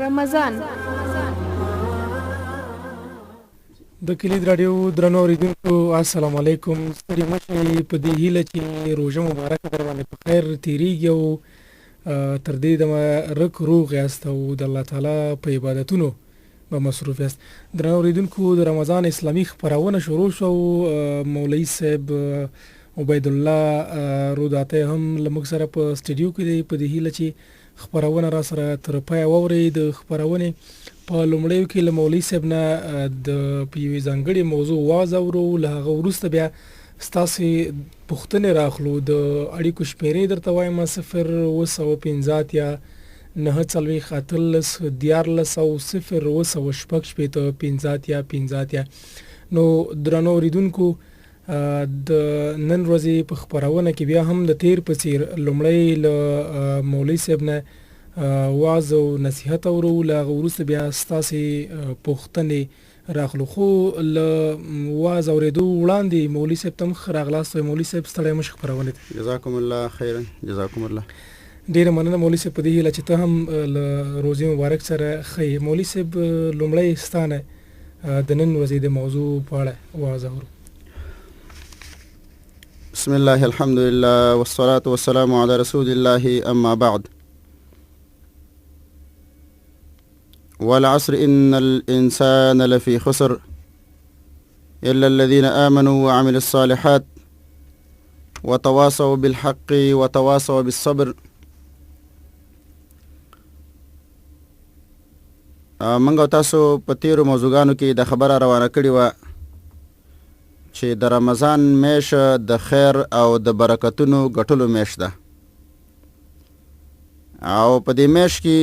رمضان د کلید رادیو درنو اوریدونکو السلام علیکم. ستړي مشئ په دې هیله چې روژه مبارکه در باندې په خیر تیریږي او تر دې دمه رک روغ یاست او د الله تعالی په عبادتونو به مصروف یاست. درنو اوریدونکو د رمضان اسلامي خپرونه شروع شو. مولوي صاحب عبید الله روداته هم لمږ سره په سټډیو کې دی. په دې هیله چې خپرونه را سره تر پای واوري. د خپرونې په لومړیو کې له مولوي صاحب نه د یوې ځانګړې موضوع واورو، له هغه وروسته بیا ستاسې پوښتنې راخلو. د اړیکو شمیرې درته وایم 0 یا 9 نو درنو اوریدونکو د نن ورځې په خپرونه کې بیا هم د تیر په څیر لومړی له مولوي صاحب نه واعظ او نصیحت اورو، له هغه وروسته بیا ستاسې پوښتنې راخلو. خو له واعظ اورېدو وړاندې مولوي صاحب ته ښه راغلاست. مولوي صاحب ستړی مه شئ خپرونې ته. جزاکم الله خیرا. جزاکم الله. ډېره مننه مولوي صاحب په دې هیله چې ته هم له روزې مبارک سره ښه یې. مولوي صاحب لومړی ستا نه د نن ورځې د موضوع په اړه واعظ اورو. بسم الله الحمد لله والصلاة والسلام على رسول الله أما بعد. والعصر إن الإنسان لفي خسر إلا الذين آمنوا وعملوا الصالحات وتواصوا بالحق وتواصوا بالصبر. منګو تاسو په تیرو موضوعانو کې د خبره روانه کړې وه چې د رمضان میاشت د خیر او د برکتونو ګټلو میاشت ده او په دې میاشت کې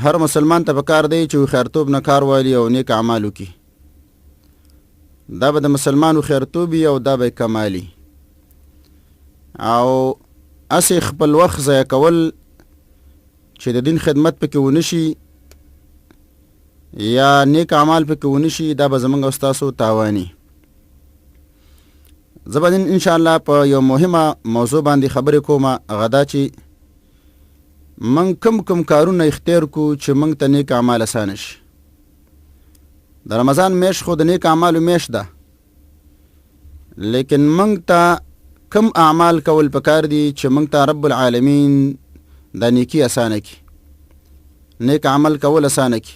هر مسلمان ته پکار دی چې خیرتوب نه کار والی او نیک اعمال وکړي. دا به د مسلمانو خیرتوب او دا به کمالي او اسی خپل وخت ضایع کول چې د دین خدمت پکې ونشي یا نیک اعمال پکې ونشي، دا به زمونږ او ستاسو تاواني. زه به نن انشاءالله په یو مهمه موضوع باندې خبرې کوم. هغه دا چې من کم کارونه اختیار کو چې موږ ته نیک اعمال اسانه شي. د رمضان میاشت خو د نیک اعمالو میاشت ده، لیکن موږ ته کم اعمال کول پکار دي چې موږ ته رب العالمین د نیکی اسانه کی، نیک عمل کول اسانه کی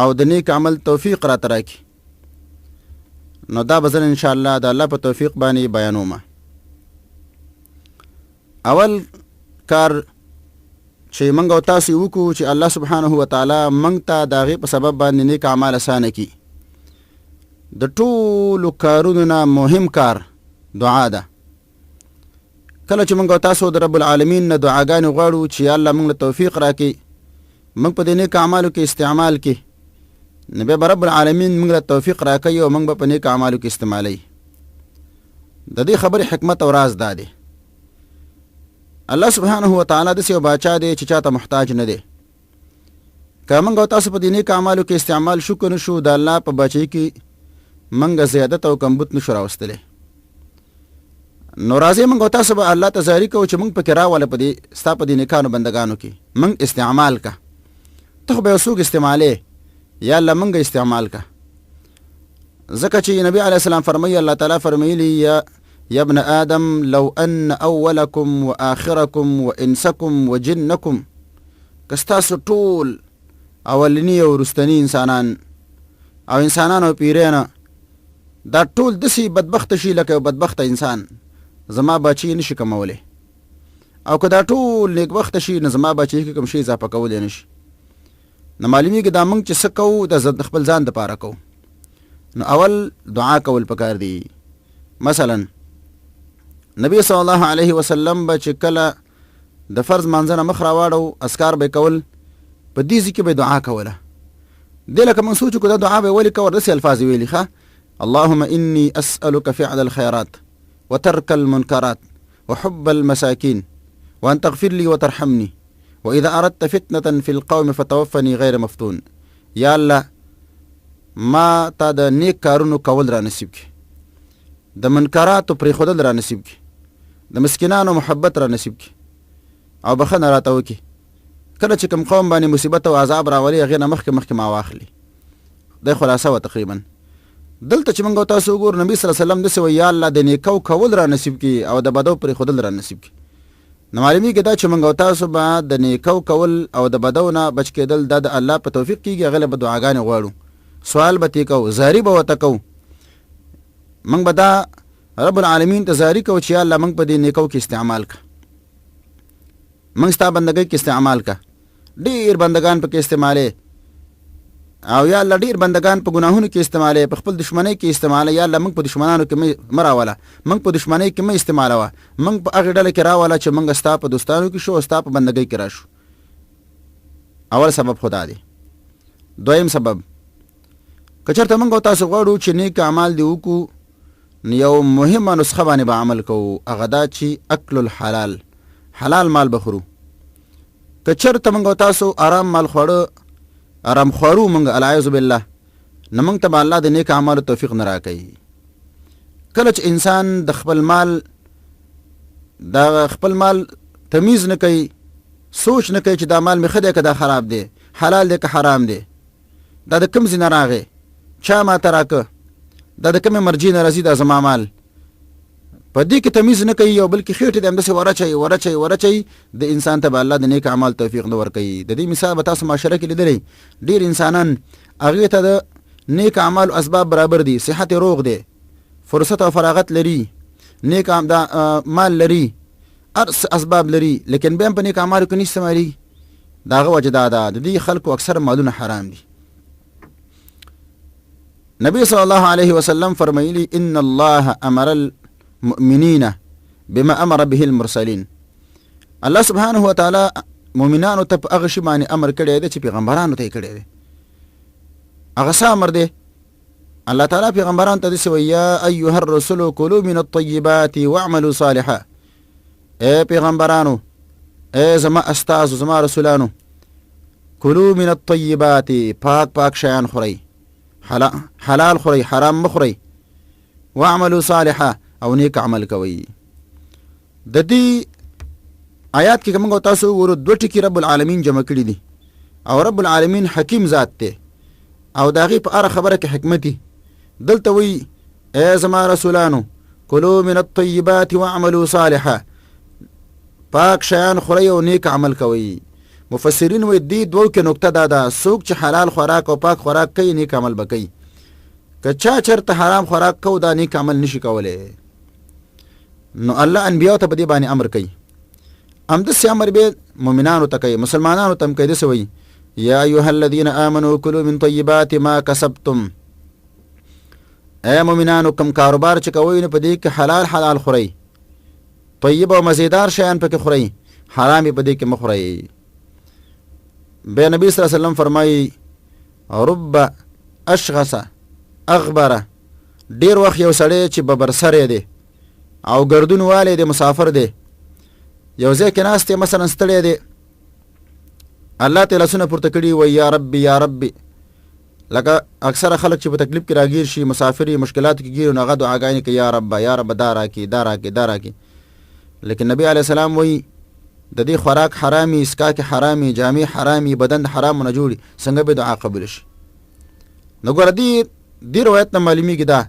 او د نیک عمل توفیق را تراکی. نو دا بزن انشاءالله د الله په توفیق باندې بیانوم. اول کار چې منګ او تاسو وکړو چې الله سبحانه و تعالی منګ ته د هغې په سبب باندې نیک اعمال اسانه کی. د ټولو کارونو نه مهم کار دعا ده. کله چې منګ او تاسو د رب العالمین نه دعاګانې غواړو چې یا الله موږ له توفیق راکړي، موږ په دې نیک اعمالو کې استعمال کړي، نو بیا به رب العالمین موږ له توفیق راکوي او موږ به په نیک اعمالو کې استعمالوي. د دې خبرې حکمت او راز دا دی. الله سبحانه و تعالی داسې یو باچا دی چې چاته محتاج نه دی. که موږ او تاسو په دې نیک اعمالو کې استعمال شو که نه شو، د الله په باچۍ کې موږ زیادت او کمبود نشو راوستلی. نو راځئ موږ او تاسو به الله ته زاري کوو چې موږ پکې راوله په دې ستا په دې نیکانو بندګانو کې موږ استعمال کا. ته خو به یو څوک استعمالې، یا الله موږ استعمال کا. ځکه چې نبی علیه السلام فرمایي، الله تعالی فرمایلی یا ابن آدم لو ان اولکم و آخرکم و انسکم و جنکم، که ستاسو ټول اولني او وروستني انسانان او انسانان او پیریانه دا ټول داسې بدبخته شي لکه یو بدبخته انسان، زما باچې نشي کمولی. او که دا ټول نیکبخته شي نو زما باچې کې کوم شي اضافه کولی نشي. نو معلومیږي دا موږ چې څه کوو د خپل ځان دپاره کوو. نو اول دعا کول پکار دی. مثلا نبی صلی الله علیه وسلم به چې کله د فرض مانځه نه مخ راواړو اذکار به کول، په دې ځای کې به دعا کوله. دې لکه موږ سوچو که دا دعا به ولې کوو، داسې الفاظ یې ویلي ښه اللهم انی اسألک فعل الخیرات وترك المنكرات وحب المساكين وأن تغفر لي وترحمني وإذا أردت فتنة في القوم فتوفني غير مفتون. یا الله ما تا د نیک کارونو کول را نصیب کی، د منکراتو پرېښودل را نصیب کی، د مسکینانو محبت را نصیب کی او بخښنه راته وکړي. کله چې کوم قوم باندې مصیبت او عذاب راولي هغې نه مخکې ما واخلي. دا خلاصه وه تقریبا. دلته چې موږ او تاسو وګورو نبي صلی الله علیه وسلم داسې وایي یا الله د نیکو کول را نصیب کړي او د بدو پرېښودل را نصیب کړي. نو معلومیږي دا چې موږ او تاسو به د نیکو کول او د بدو نه بچ کېدل دا د الله په توفیق کېږي. هغې له به دعاګانې غواړو، سوال به ترې کوو، زاري به ورته کوو. موږ به دا رب العالمین ته زاري کوو چې یا الله موږ په دې نیکو کې استعمال کړه، موږ ستا بندګۍ کې استعمال کړه. ډېر بندګان پکې استعمالې او یا الله ډېر بندګان په ګناهونو کې استعمالې، په خپل دشمنۍ کې استعمالې. یا الله موږ په دشمنانو کې مه راوله، موږ په دشمنۍ کې مه استعمالوه، موږ په هغې ډله کې راوله چې موږ ستا په دوستانو کې شو او ستا په بندګۍ کې راشو. اول سبب خدا دی. دویم سبب، که چېرته موږ او تاسو غواړو چې نیک اعمال دې وکړو نو یو مهمه نسخه باندې به عمل کوو، هغه دا چې اکل الحلال، حلال مال به خورو. که چېرته موږ او تاسو آرام مال آرام خوارو موږ العیاذ بالله، نو موږ ته به الله د نیک اعمالو توفیق نه راکوي. کله چې انسان د خپل مال تمیز نه کوي، سوچ نه کوي چې دا مال مې ښه دی که دا خراب دی، حلال دی که حرام دی، دا د کوم ځای نه راغی، چا ما ته راکه، دا د کومې مرجې نه راځي، دا زما مال، په دې کې تمیز نه کوي او بلکې خېټې د همداسې ورچوي، د انسان ته به الله د نیک اعمال توفیق نه ورکوي. د دې مثال به تاسو معاشره کې لیدلی، ډېر انسانان هغې ته د نیک اعمالو اسباب برابر دي، صحت روغ دی، فرصت او فراغت لري، نیک مال لري، هر اسباب لري، لیکن بیا هم په نیک اعمالو کې نه استعمالېږي. د هغه وجه دا ده د دې خلکو اکثر مالونه حرام دي. نبی صلی الله علیه وسلم فرمایلی ان الله امر المؤمنین بما امر به المرسلین. الله سبحانه وتعالی مؤمنانو ته په هغه شي باندې امر کړی دی چې پیغمبرانو ته یې کړی دی. هغه څه امر دی؟ الله تعالی پیغمبرانو ته داسې وایي یا ایها الرسل کلوا من الطیبات واعملوا صالحا. ای پیغمبرانو، ای زما استازو، زما رسولانو، کلوا من الطیبات، پاک شیان خورئ، حلال خورئ، حرام مخورئ، واعملوا صالحا، او نیک عمل کوي. د دې آیات کې موږ تاسو وګورو دوه ټکي رب العالمین جمع کړي دي، او رب العالمین حکیم ذات دی او د هغې په هره خبره کې حکمت دی. دلته وایي ای زما رسولانو کلوا من الطیبات واعملوا صالحا، پاک شیان خورئ او نیک عمل کوي. مفسرین وایي دې دوو کې نکته دا ده، څوک چې حلال خوراک او پاک خوراک کوي نیک عمل به کوي. که چا چېرته حرام خوراک کو دا نیک عمل نشي کولی. نو الله انبیاو ته په دې باندې امر کوي. همداسې امر به مؤمنانو ته کوي، مسلمانانو ته هم کوي. داسې وایي یا ایها الذین آمنوا کلوا من طیبات ما کسبتم. ای مؤمنانو کوم کاروبار چې کوئ نو په دې کې حلال خورئ، طیب او مزیدار شیان پکې خورئ، حرام یې په دې کې مه خورئ. بیا نبی صلی الله علیه وسلم فرمایي رب اشغص اغبره، ډیر وخت یو سړی چې ببرسری دی او ګردون والی دی، مسافر دی، یو ځای کې ناست دی، مثلا ستړی دی، الله ته لاسونه پورته کړي وایي یا ربي یا ربي. لکه اکثره خلک چې په تکلیف کې راګیر شي، مسافر یې مشکلاتو کې ګیري، نو هغه دعاګانې کوي یا رب یا رب دا راکې. لیکن نبی علیه السلام وایي د دې خوراک حرامي، اسکاک حرامي، جامې حرامي، بدن د حرامو نه جوړي، څنګه به دعا قبول شي؟ نو ګوره دې روایت نه معلومیږي دا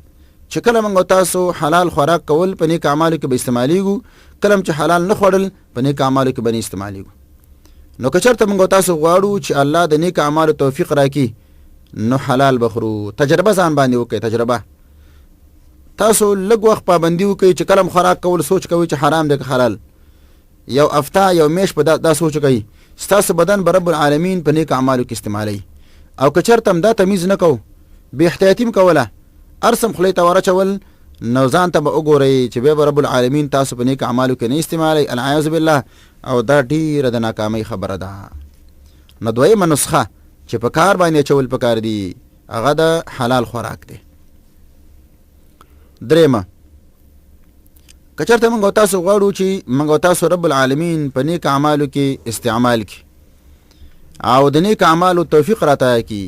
چې کله موږ تاسو حلال خوراک کول په نیک اعمالو کې به استعمالیږو، کله چې حلال نه خوړل په نیک اعمالو کې به نه استعمالیږو. نو که چېرته موږ تاسو غواړو چې الله د نیک اعمالو توفیق راکړي نو حلال بخورو. تجربه ځان باندې وکړئ، تجربه. تاسو لږ وخت پابندي وکړئ چې کله خوراک کول سوچ کوئ چې حرام دی که حلال، یو هفته یو میاشت په دا سوچ کوئ، ستاسو بدن به رب العالمین په نیک اعمالو کې استعمالوي. او که چېرته هم دا تمیز نه کوو، بې احتیاطي م کوله، ارسم خولې ته ورچول، نو ځان ته به وګورئ چې بیا به رب العالمین تاسو په نیک اعمالو کې نه استعمالوي، العیاذ بالله، او دا ډیره د ناکامۍ خبره ده. نو دویمه نسخه چې په کار باندې اچول پکار دي هغه د حلال خوراک دی. درېمه، که چېرته موږ تاسو غواړو چې موږ تاسو رب العالمین په نیک اعمالو کې استعمال کړي او د نیک اعمالو توفیق راته کړي،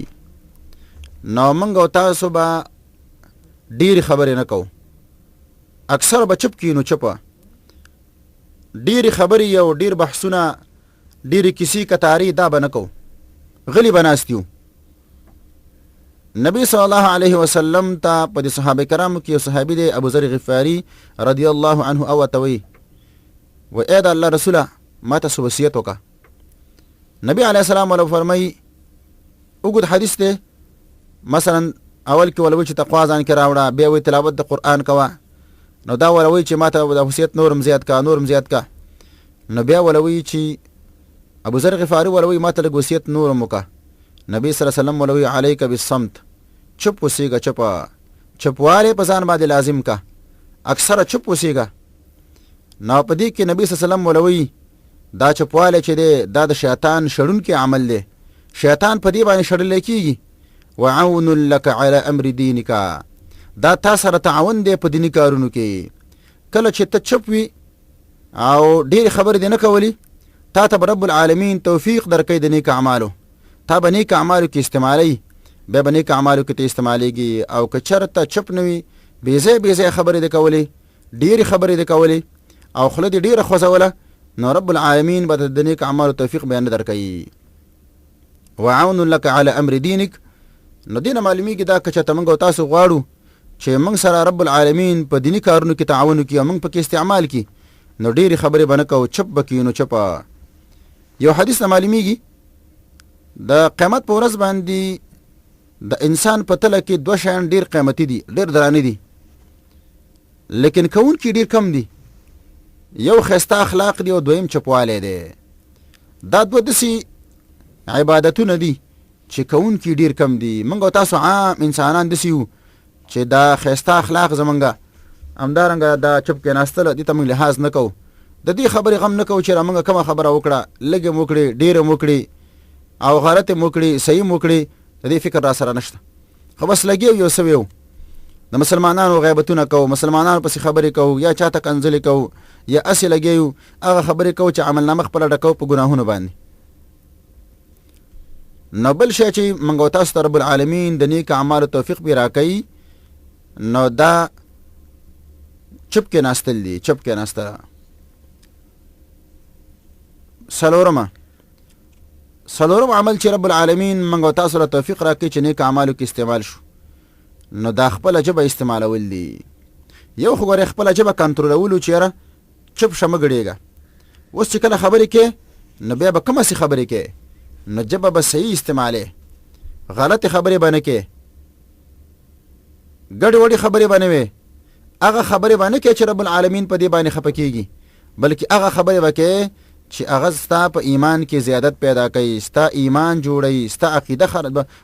نو موږ تاسو به ډېرې خبرې نه کوو، اکثر به چپ کینو، چپه ډېرې خبرې او ډېر بحثونه ډېرې کیسې کتارې دا به نه کوو، غلي به ناست یو. نبی صلی الله علیه وسلم ته په د صحابه کرامو کې یو صحابي دی ابو ذر غفاري رضی الله عنه او ته وی اے د الله رسوله ما ته وصیت وکړه. نبی علیه السلام ولو فرمایي اوږد حدیث دی، مثلا اول کې ولوي چې تقوا ځان کې راوړه، بیا وی تلاوت د قرآن کوه، نو دا ولوي چې ما ته د وصیت نورم زیات کا نو بیا ولوي چې ابو ذر غفاري ولوي ما ته لږ وصیت نورم وکړه. نبی صلی الله علیه وسلم ولوي علیک بالصمت، چپ وسیږه، چپوالی په ځان باندې لازم کا، اکثره چپ وسیږه. نو په دې کې نبی صلی الله علیه وسلم ولوي دا چپوالی چې دی دا د شیطان شړونکی عمل دی، شیطان په دې باندې شړل کېږي. وعون لك على امر دینک، دا تا سره تعاون دی په دینی کارونو کې. کله چې ته چپ وي او ډېرې خبرې دې نه کولی، تا ته به رب العالمین توفیق درکوي د نیک اعمالو، تا به نیک اعمالو کې استعمالی، بیا به نیک اعمالو کې ته استعمالیږي. او که چېرته چپ نه وي، بېځای خبرې دې کولې، ډېرې خبرې دې کولې او خوله دې ډېره خوځوله، نو رب العالمین به د نیک اعمالو توفیق بیا نه درکوي. وعون لك على امر دینک، نو دې نه معلومیږي دا که چېرته موږ او تاسو غواړو چې موږ سره رب العالمین په دینی کارونو کې تعاون وکړي او موږ پکې استعمال کړي، نو ډېرې خبرې به نه کوو، چپ به کړي. نو چپه یو حدیث نه معلومیږي د قیامت په ورځ باندې د انسان په تله کې دوه شیان ډېر قیمتي دي، ډېر درانه دي، لیکن کوونکي ډېر کم دي. یو ښایسته اخلاق دی او دویم چپوالی دی. دا دوه داسې عبادتونه دي چې کوونکي ډېر کم دي. موږ او تاسو عام انسانان داسې یو چې دا ښایسته اخلاق زمونږه، همدارنګه دا چپ کېناستل دې ته موږ لحاظ نه کوو، د دې خبرې غم نه کوو چې موږ کومه خبره وکړه، لږ یې وکړې، ډېره م وکړې او غلط یې وکړې، صحیح م وکړې، د دې فکر را سره نشته. خو بس لګیو یو څه ویو، د مسلمانانو غیبتونه کوو، مسلمانانو پسې خبرې کوو، یا چاته کنځلې کوو، یا اسې لګیو هغه خبرې کوو چې عملنامه خپله ډکوو په ګناهونو باندې. نو بل شی چې موږ او تاسو ته رب العالمین د نیک اعمالو توفیق به راکوي، نو دا چپ کې ناستل دي، چپ کې ناستل. څلورم عمل چې رب العالمین موږ او تاسو له توفیق راکوي چې نیک اعمالو کې استعمال شو، نو دا خپله ژبه استعمالول دي. یو خو ګورې خپله ژبه کنټرولولو چې یاره چپ شه مه ګډېږه. اوس چې کله خبرې کې نو بیا به کومه سي خبرې کې، نو ژبه به صحیح استعمالې، غلطې خبرې به نه کې، ګډې وډې خبرې به نه وې، هغه خبرې به نه کې چې رب العالمین په دې باندې خفه کېږي، بلکې هغه خبرې به کې چې هغه ستا په ایمان کې زیادت پیدا کوي، ستا ایمان جوړوي، ستا عقیده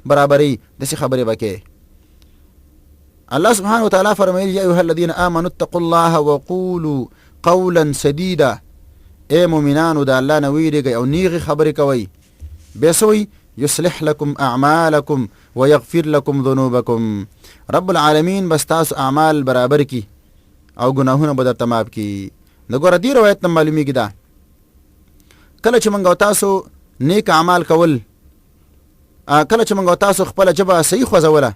برابروي، داسې خبرې به کې. الله سبحانه وتعالی فرمایي یا ایها الذین آمنوا اتقوا الله وقولوا قولا سدیدا، ای مؤمنانو د الله نه ویرېږئ او نیغې خبرې کوئ. بیا سوی یصلح لکم اعمالکم ویغفر لکم ذنوبکم، رب العالمین بس تاسو اعمال برابر کی او گناهونه به درته معاف کی. نو ګوره دې روایت نه معلومیږي دا کله چې موږ او تاسو نیک اعمال کول، کله چې موږ او تاسو خپله ژبه صحیح خوځوله،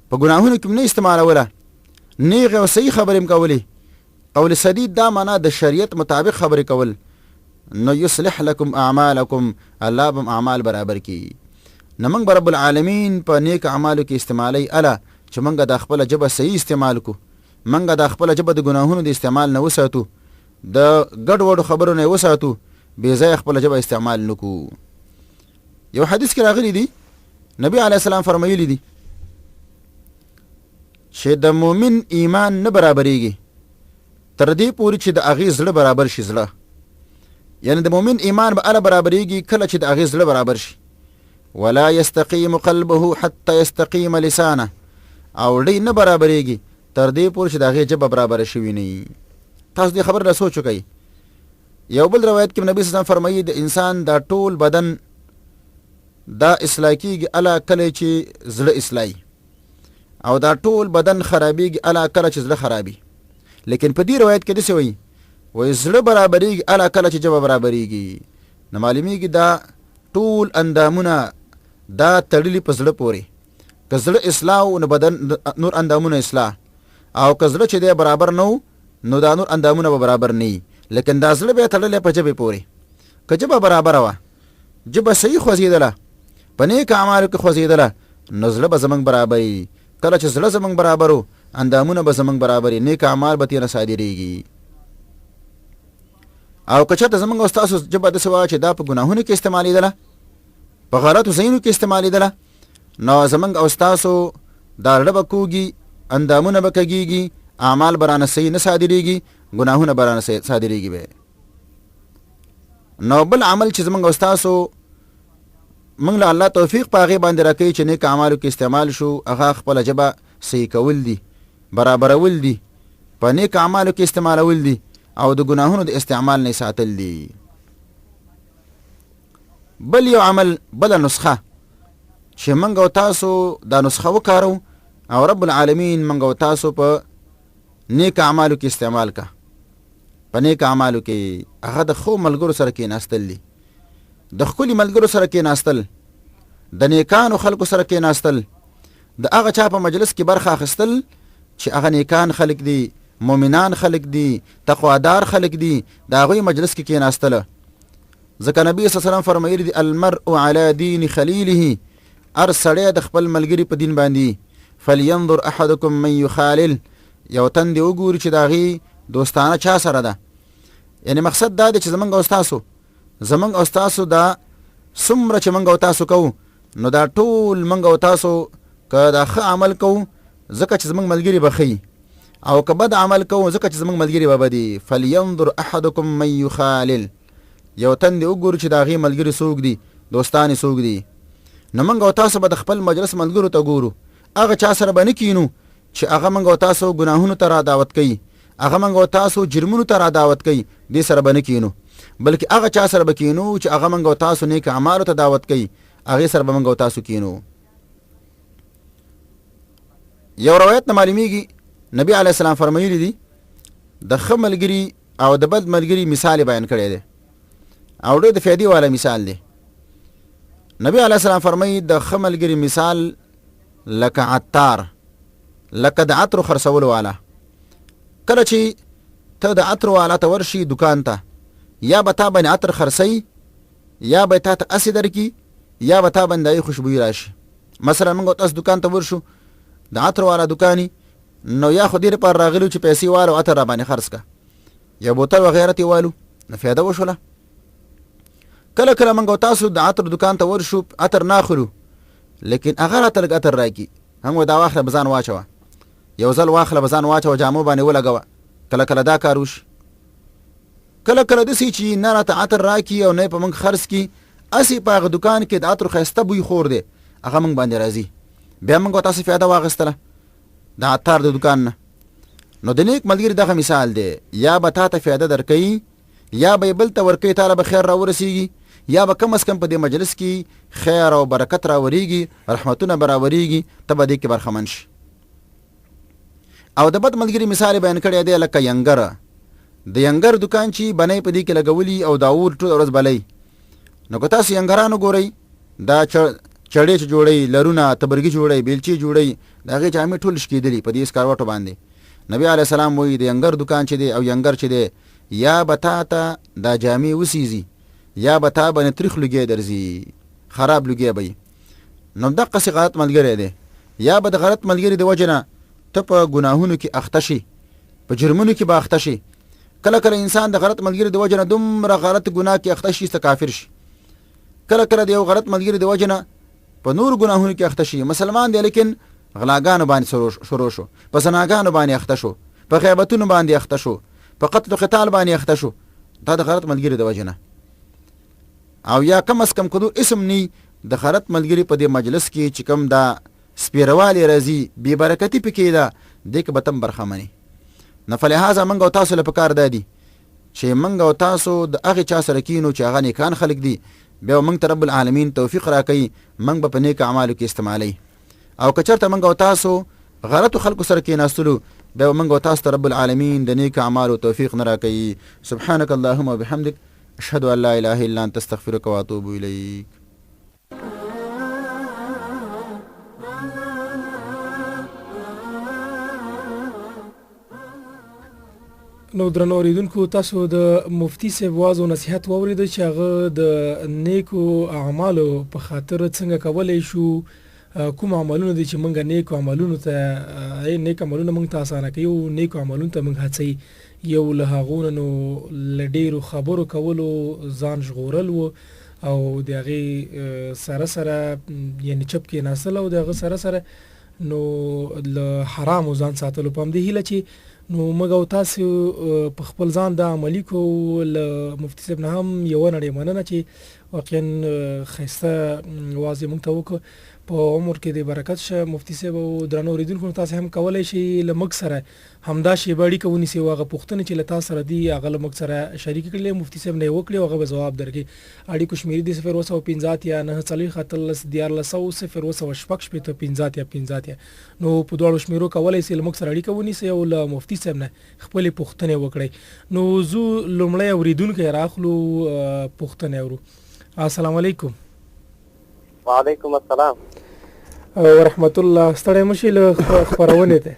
په ګناهونو کې نه استعمالوله، نیغې او صحیح خبرې م کولې، قول سدید دا معنا د شریعت مطابق خبرې کول، نو یصلح لکم اعمالکم، الله به اعمال برابر کی. نو موږ به رب العالمین په نیک اعمالو کې استعمالی اله چې موږ د خپله ژبه صحیح استعمال کو، موږ د خپله ژبه د ګناهونو د استعمال نه وساتو، د ګډ وډو خبرو نه وساتو، بې ځایه خپله ژبه استعمال نه کو. یو حدیث کې راغلی دی، نبی علیه السلام فرمایلی دی چې د مؤمن ایمان نه برابریږي تر دې پورې چې د هغې زړه برابر شي. زړه یعنی د مؤمن ایمان به اله برابریږي کله چې د هغې زړه برابر شي. ولا یستقیم قلبه حتی یستقیم لسانه، او ډی نه برابریږي تر دې پورې چې د هغې ژبه برابره شوي نه وي. تاسو دې خبر نه سوچ وکئ. یو بل روایت کې نبی صلی الله علیه وسلم فرمایي د انسان دا ټول بدن دا اصلاح کېږي اله کله چې زړه اصلاحي، او دا ټول بدن خرابېږي اله کله چې زړه خرابي. لیکن په دې روایت کې داسې وایي زړه برابریږي اله کله چې ژبه برابریږي. نو معلومیږي دا ټول اندامونه دا تړلي په زړه پورې. که زړه اصلاح نو بدن نور اندامونه اصلاح، او که زړه چې دی برابر نه نو دا نور اندامونه به برابر نه وي. لیکن دا زړه بیا تړلی په ژبې پورې. که ژبه برابره وه، ژبه صحیح خوځېدله، په نیک اعمالو کې خوځېدله، نو زړه به زموږ برابري. کله چې زړه زموږ برابر و، اندامونه به زموږ برابري، نیک اعمال به ترېنه صادرېږي. او که چېرته زموږ او ستاسو ژبه داسې وه چې دا په ګناهونو کې استعمالېدله، په غلطو ځایونو کې استعمالېدله، نو زموږ او ستاسو دا زړه به کوږي، اندامونه به کږېږي، اعمال به رانه صحیح نه صادرېږي، ګناهونه به رانه صادرېږي به. نو بل عمل چې زموږ او ستاسو موږ له الله توفیق په هغې باندې راکوي چې نیک اعمالو کې استعمال شو، هغه خپله ژبه صحیح کول دي، برابرول دي، په نیک اعمالو کې استعمالول دي، او د ګناهونو د استعمال نه ساتل دي. بل یو عمل، بله نسخه چې موږ او تاسو دا نسخه وکارو او رب العالمین موږ او تاسو په نیک اعمالو کې استعمال کا. په نیک اعمالو کې هغه د ښو ملګرو سره کېناستل دي، د ښکلي ملګرو سره کېناستل، د نیکانو خلکو سره کېناستل، د هغه چا په مجلس کې برخه اخیستل چې هغه نیکان خلک دي، مؤمنان خلک دي، تقوادار خلک دي، د هغوی مجلس کې کېناستله. ځکه نبي صلی الله علیه وسلم فرمایلی دي المرء علی دین خلیله، هر سړی د خپل ملګري په دین باندې. فلینظر احدکم من یخالل، یو تن دې وګوري چې د هغې دوستانه چا سره ده. یعنی مقصد دا دی چې زموږ او ستاسو دا څومره چې موږ او تاسو کوو، نو دا ټول موږ او تاسو که دا ښه عمل کوو ځکه چې زموږ ملګري به ښه، او که بد عمل کوو ځکه چې زموږ ملګري به بدي. فلینظر احدکم من یخالل، یو تن دې وګوري چې د هغې ملګري څوک دي، دوستان یې څوک دي. نو موږ او تاسو به د خپل مجلس ملګرو ته ګورو، هغه چا سره به نه کینو چې هغه موږ او تاسو ګناهونو ته را دعوت کوي، هغه موږ او تاسو جرمونو ته را دعوت کوي، دې سره به نه کینو، بلکې هغه چا سره به کینو چې هغه موږ او تاسو نیک اعمالو ته دعوت کوي، هغې سره به موږ او تاسو کینو. یو روایت نه معلومیږي نبی علیه السلام فرمایلی دي د ښه ملګري او د بد ملګري مثال بیان کړی دی، او ډېر د فایدې والا مثال دی. نبی علیه السلام فرمایي د ښه ملګري مثال لکه عطار، لکه د عطرو خرڅولو والا. کله چې ته د عطرو والا ته ورشي دکان ته، یا به تا باندې عطر خرڅوي، یا به تا ته اسې درکړي، یا به تا باندې خوشبویي راشي. مثلا موږ تاسو دکان ته ورشو، د عطرو والا دکاني، نو یا خو دې لپاره راغلو چې پیسې والو عطر را باندې خرڅ کا، یا بوتل وغیره تې والو، نو فایده وشوله. کله کله موږ تاسو د عطر دکان ته ورشو، عطر نه اخلو، لیکن هغه راته لږ عطر راکړي، هم دا واخله به ځان واچوه، یو ځل واخله به ځان واچوه، جامو باندې ولګوه. کله کله دا کار وشي. کله کله داسې چې نه راته عطر راکړي او نه په موږ خرڅ کړي، اسې په هغه دکان کې د عطرو ښایسته بوی خور دی، هغه موږ باندې راځي، بیا موږ تاسو فایده واخیستله د عطار د دکان نه. نو د نیک ملګري دغه مثال دی، یا به تا ته فایده درکوي، یا به یې بل ته ورکوي، تاله به خیر راورسېږي، یا به کم از کم په دې مجلس کې خیر او برکت راوریږي، رحمتونه به راوریږي، ته به دې کې برخمن شي. او د بد ملګري مثال بیان کړی دی لکه ینګره. د ینګر دکان چې بنۍ په دې کې لګولي او دا اور ټوله ورځ بلی، نو که تاسو ینګران وګورئ، دا چړې چې جوړوي، لرونه، تبرګي جوړوي، بیلچې جوړوي، د هغې جامې ټول شکېدلي په دې سکاروټو باندې. نبي علیه السلام وایي د ینګر دکان چې دی او ینګر چې دی، یا به تا ته دا جامې وسیزي، یا به تا باندې تریخ لوګی درځي، خراب لوګی به وي. نو دقسې غلط ملګری دی. یا به د غلط ملګري د وجې نه ته په ګناهونو کې اخته شي، په جرمونو کې به اخته شي. کله کله انسان د غلط ملګري د وجې نه دومره غلط ګناه کې اخته شي چې کافر شي. کله کله د یو غلط ملګري د وجې نه په نور ګناهونو کې اخته شي، مسلمان دی لیکن غلاګانو باندې شروع شو، په زناګانو باندې اخته شو، په غیبتونو باندې اخته شو، په قتل و قتال باندې اخته شو، دا د غلط ملګري د وجې نه. او یا کم از کم کدو اسم نی د غلط ملګري په دې مجلس کې چې کوم دا سپیروالی راځي، بې برکتي پکې ده، دې کې به تم برخمنې. نو فلهذا موږ او تاسو له پکار دا دي چې موږ او تاسو د هغې چا سره کینو چې هغه نیکان خلک دي، بیا موږ ته رب العالمین توفیق راکوي، موږ به په نیک اعمالو کې استعمالوي. او که چېرته موږ او تاسو غلطو خلکو سره کېناستلو، بیا موږ او تاسو ته رب العالمین د نیک اعمالو توفیق نه راکوي. سبحانک اللهم وبحمدک، اشهد ان لا اله الا انت، استغفرک واتوب الیک. نو درنو اوریدونکو تاسو د مفتی صاحب واز او نصيحت واورید چې هغه د نیکو اعمالو په خاطر څنګه کولای شو کوم عملونه دي چې موږ نیکو عملونو ته نیک عملونه موږ ته اسانه کوي او نیکو عملونو ته موږ هڅي یو له هغونه نو لډیرو خبرو کولو ځان ژغورل او دغه سره سره یعنی چپ کې ناسل او دغه سره سره نو له حرام ځان ساتلو پام دی هله چې نو موږ او تاسو په خپل ځان د عملی کو له مفتی صاحب نه هم یو نړۍ مننه چې واقعا خسته واځي موږ ته وکړو په عمر کې د برکت شه مفتی صاحب او درنو اوریدونکو تاسو هم کولای شي لمک سره همدا شی باندې کوونی سی واغه پښتنه چې لتا سره دی هغه لمک سره شریک کړي مفتی صاحب نه وکړي هغه به جواب درکړي اړي کوشمیری د 050 یا 940 دیار لسو 0 شپږ په 50 یا 50 نو په دوړو شمیرو کولای شي لمک سره اړي کوونی سی او له مفتی صاحب نه خپل پښتنه وکړي نو زو لمړی اوریدونکو راخلو پښتنه ورو السلام علیکم وعلیکم السلام ورحمت الله ستړی مشي له خبرونه ته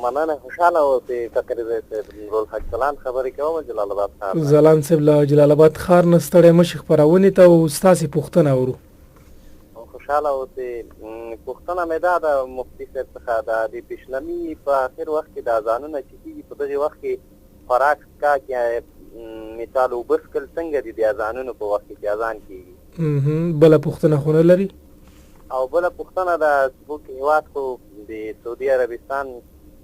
مننه خوشاله اوسئ تقریبا رول حق سلام خبرې کوم جلال آباد ښار زلان صاحب له جلال آباد ښار نه ستړی مشي خبرونه ته او ستاسو پوښتنه ورو خوشاله اوسئ پوښتنه مې دا د مفتی صاحب څخه د پیشنمي په اخر وخت کې د اذانونو چې کېږي په دغه وخت کې خوراک کا کې مثال وبسکل څنګه دي د اذانونو په وخت کې اذان کېږي بل پوښتنه خونه لري او بل پوښتنه د سبوک هیواد کو د سعودي عربستان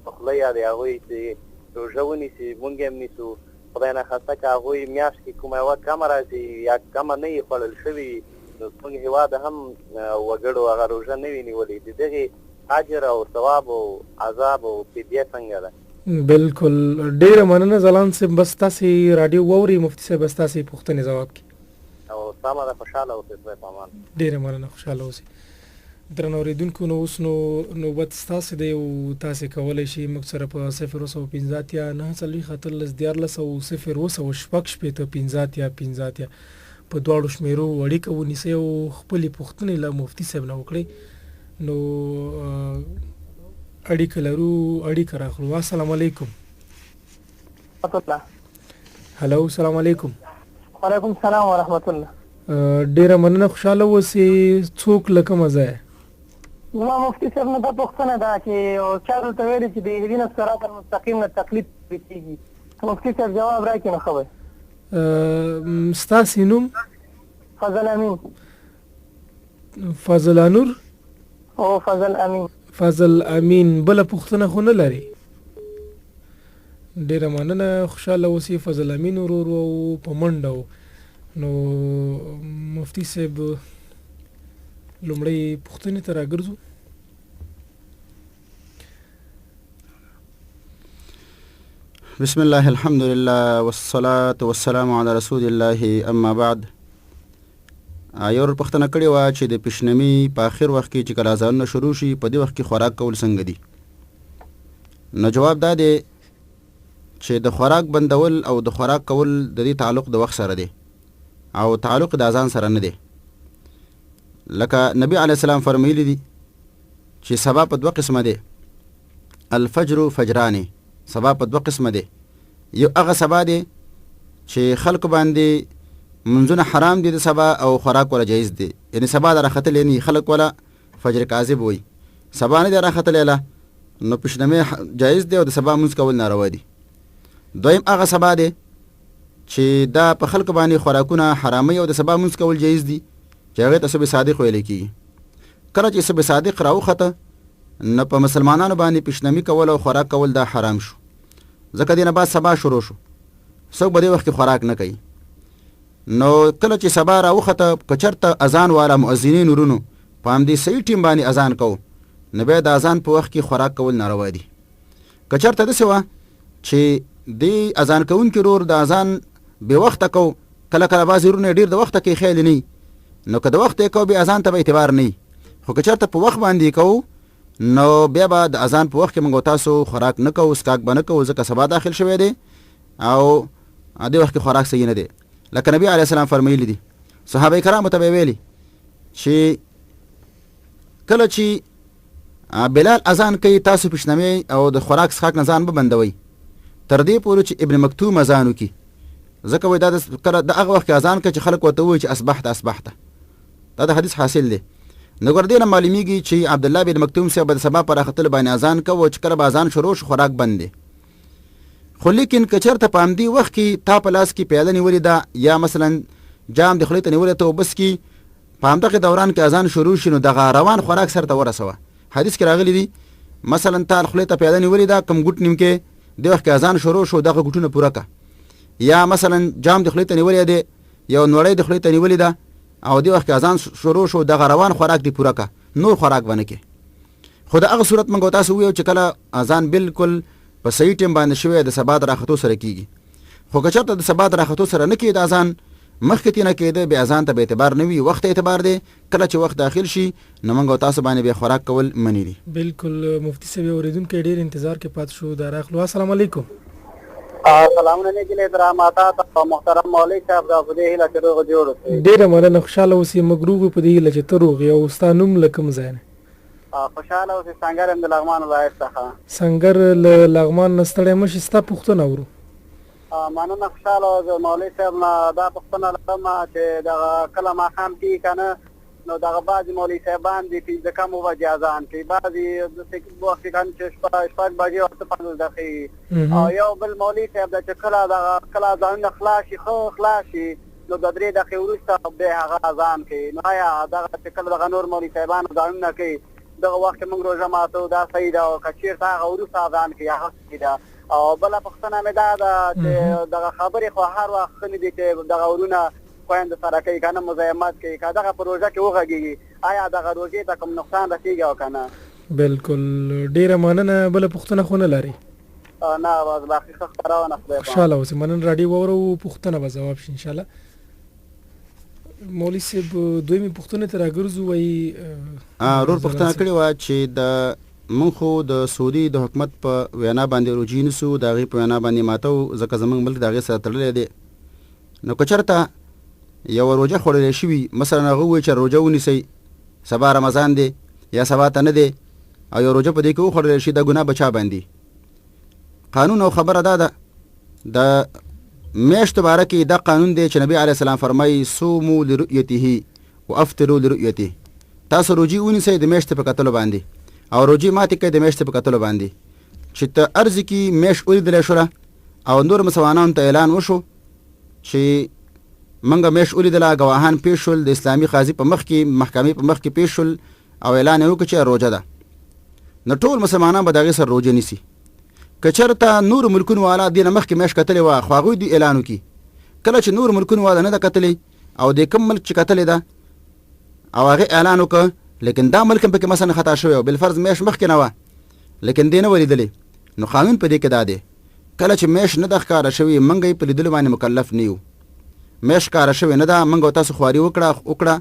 په خلیا دی هغه چې روزونی سي مونږ هم نیسو خدای نه خاصه کا هغه میاش کې کومه وا کیمرا چې یا کم نه خلل شوی نو څنګه هیواد هم وګړو هغه روزه نه ویني ولې دغه اجر او ثواب او عذاب او فدیه څنګه ده بالکل ډیر مننه زلان صاحب بس تاسو رادیو ووري مفتی صاحب بس تاسو پوښتنه جواب کی او سلام ده خوشاله اوسئ په امان ډیر مننه خوشاله اوسئ درنو اوریدونکو نو اوس نوبت ستاسو دی او تاسو کولای شئ موږ سره په 050 یا 940 دیار لس او 0 شپږ په 50 یا 50 په دواړو شمیرو اړیکه ونیسئ او خپلې پوښتنې له مفتی صاحب نه وکړئ نو اړیکه لرو اړیکه راخلو السلام علیکم هلو السلام علیکم وعلیکم السلام ورحمت الله ډیره مننه خوشاله اوسئ څوک لکه مزه ما مفتی صاحب نه دا پوښتنه ده چې او چا ته ویل چې د اهدنا الصراط المستقیم نه تقلید کیږي مفتی صاحب جواب راکړي نو خبر ستاسو نوم فضل امین فضل نور او فضل امین فضل امین بل پوښتنه خو نه لري ډیره مننه خوشاله اوسئ فضل امین ورور او په منډه نو مفتی صاحب لومړی پوښتنې ته راګرځو بسم الله الحمد لله والصلاة والسلام على رسول الله اما بعد یو پوښتنه کړې وه چې د پیشنمي په آخر وخت کې چې کله اذانونه شروع شي په دې وخت کې خوراک کول څنګه دي نو جواب دا دی چې د خوراک بندول او د خوراک کول د دې تعلق د وخت سره دی او تعلق د اذان سره نه دی لکه نبی علیه السلام فرمایلی دي چې سبا په دوه قسمه دی الفجر فجرانی سبا په دوه قسمه دی یو هغه سبا دی چې خلق باندې منځونه حرام دي د سبا او خوراک ولا جایز دی یعنی سبا د راختل نه خلق ولا فجر کاذب وي سبا نه د راختل له نو پښنمه جایز دی او د سبا منځ کول ناروا دي دویم هغه سبا دی چې دا په خلق باندې خوراکونه حرامي او د سبا منځ کول جایز دي چې هغه ته صبح صادق ویل کی کله چې صبح صادق راوخته نو په مسلمانانو باندې پښنمی کول او خوراک کول دا حرام شو ځکه دینه بعد سبا شروع شو څوک به د وخت خوراک نه کوي نو کله چې سبا راوخته کچرته اذان والا مؤذنین ورونو په همدې صحیح ټیم باندې اذان کو نو به د اذان په وخت کې خوراک کول ناروا دي کچرته د سوا چې دی اذان کوونکی رور د اذان به وخت کو کله کله بعض ورونه ډیر د وخت کې خیال نه نو که د وخت کو به اذان ته به اعتبار نه خو کچرته په وخت باندې کو نو بیا به د اذان په وخت کې موږ تاسو خوراک نه کوو اسکاک بنه کوو ځکه سبا داخل شوی دی او د وخت خوراک صحیح نه دی لکه نبی علیه السلام فرمایلی دي صحابه کرام ته ویلي چې کله چې بلال اذان کوي تاسو پښنمه او د خوراک اسکاک نه ځان به بندوي تر دې پورې چې ابن مکتوم اذان وکړي، ځکه وایي دا د هغه وخت کې اذان کوي چې خلک ورته وایي چې اصبحت. دا د حدیث حاصل دی. نو ګور دې نه معلومیږي چې عبدالله بن مکتوم صاحب د سبا پر راختلو باندې اذان کوو چې کله به اذان شروع شو خوراک بند دی. خو لیکن که چېرته په همدې وخت کې تا په لاس کې پیاله نیولې ده یا مثلا جام د خولې ته نیولې ته وبس کې په همدغه دوران کې اذان شروع شي، نو دغه روان خوراک سره ته ورسوه. حدیث کې راغلی دی مثلا تا خولې ته پیاله نیولې ده، کم ګوټ نیم کې د وخت کې اذان شروع شو دغه ګوټونه پوره که، یا مثلا جام د خولې ته نیولې دی یو نوړی د خولې ته نیولې ده او د وخت کې اذان شروع شو دغه روان خوراک دی پوره که، نور خوراک به نه کې. خو د هغه صورت موږ تاسو ویو چې کله اذان بالکل په صحیح ټیم باندې شوی د سبا د راختو سره کیږي. خو که چېرته د سبا د راختو سره نه کېد اذان مخکې تېنه کېده، بیا اذان ته به اعتبار نه وي، وخت اعتبار دی. کله چې وخت داخل شي نو موږ تاسو باندې بیا خوراک کول منې دي. بالکل مفتی صاحب اورېدونکي ډېر انتظار کې پاتې شو دا راغلو. السلام علیکم. سلام علیکم درامات محترم مولوی صاحب دا په دې هیله چې روغ جوړ اوسئ. ډېره مننه، خوشحاله اوسئ، مګروغ په دې هیله چې ته روغ یې. او ستا نوم له کوم ځای نه؟ خوشحاله اوسئ. سنګر یم د لغمان ولایت څخه. سنګر له لغمان نه ستړی مه شي، ستا پوښتنه اورو. مننه، خوشحاله اوسم. مولوی صاحب نه دا پوښتنه لرم چې دغه کله ماښام کېږي که نه نو دغه بعضې مولوي صاحبان دي پنځه کم بجې اذان کوي، بعضې داسې وخت کې چې شپږ بجې او 50 دقیقې، او یو بل مولوي صاحب ده چې کله اذانونه خلاص شي ښه خلاص شي نو د 3 دقیقې وروسته بیا هغه اذان کوي. نو آیا دغه چې کله دغه نور مولوي صاحبان اذانونه کوي دغه وخت کې موږ روژه ماتو دا صحیح ده، او که چېرته هغه وروسته اذان کوي هغه صحیح ده؟ او بله پوښتنه مې دا ده چې دغه خبرې خو هر وخت ښه نه دي چې دغه ورونه خویندو سره کوي که نه مزاحمت کوي، که دغه په روژه کې وغږېږي آیا دغه روژې ته کوم نقصان رسېږي او که نه؟ بالکل ډېره مننه. بله پوښتنه خو نه لرې؟ نه بس باقي ښه خپرونه خدای پاک. خوشحاله اوسئ. مننه راډیو واورو، پوښتنه به ځواب شي انشاءالله. مولوي صاحب دویمې پوښتنې ته راګرځو. وایي رور پوښتنه کړې وه چې د موږ خو د سعودي د حکومت په وینا باندې روجې نیسو، د هغې په وینا باندې ماتو، ځکه زموږ ملک د هغې سره تړلی دی. نو که چېرته یوه روژه خوړلی شوي، مثلا هغه ووایي چې روژه ونیسئ سبا رمضان دی یا سبا ته نه دی، او یو روژه په دې کې وخوړلی شي، دا ګناه به چا باندې؟ قانون او خبره دا ده د میاشتو باره کې دا قانون دی چې نبی علیه السلام فرمایي صوموا لرؤیته وافطروا لرؤیته. تاسو روژې ونیسئ د میاشتې په کتلو باندې، او روژې ماتې کوي د میاشتې په کتلو باندې. چې ته عرض کې میاشت ولیدلی شوله او نور مسلمانانو ته اعلان وشو چې منګه میاشت ولیدله، ګواهان پیش شول، د اسلامي قاضي په مخ کې محکمې په مخ کې پیش شول او اعلان یې وکړ چې روژه ده، نو ټول مسلمانان به د هغې سره روژه نیسي. که چېرته نورو ملکونو والا دې نه مخکې میاشت کتلې وه خو هغوی دې اعلان وکړي، کله چې نورو ملکونو والا نه ده کتلې او د کوم ملک چې کتلې ده او هغې اعلان وکړه، لیکن دا ملک هم پکې مثلا خطا شوی او بالفرض میاشت مخکې نه وه لیکن دې نه ولیدلې، نو قانون په دې کې دا دی کله چې میاشت نه ده ښکاره شوې موږ یې په لیدلو باندې مکلف نه یو. میاشت ښکاره شوې نه ده، موږ او تاسو خواري وکړه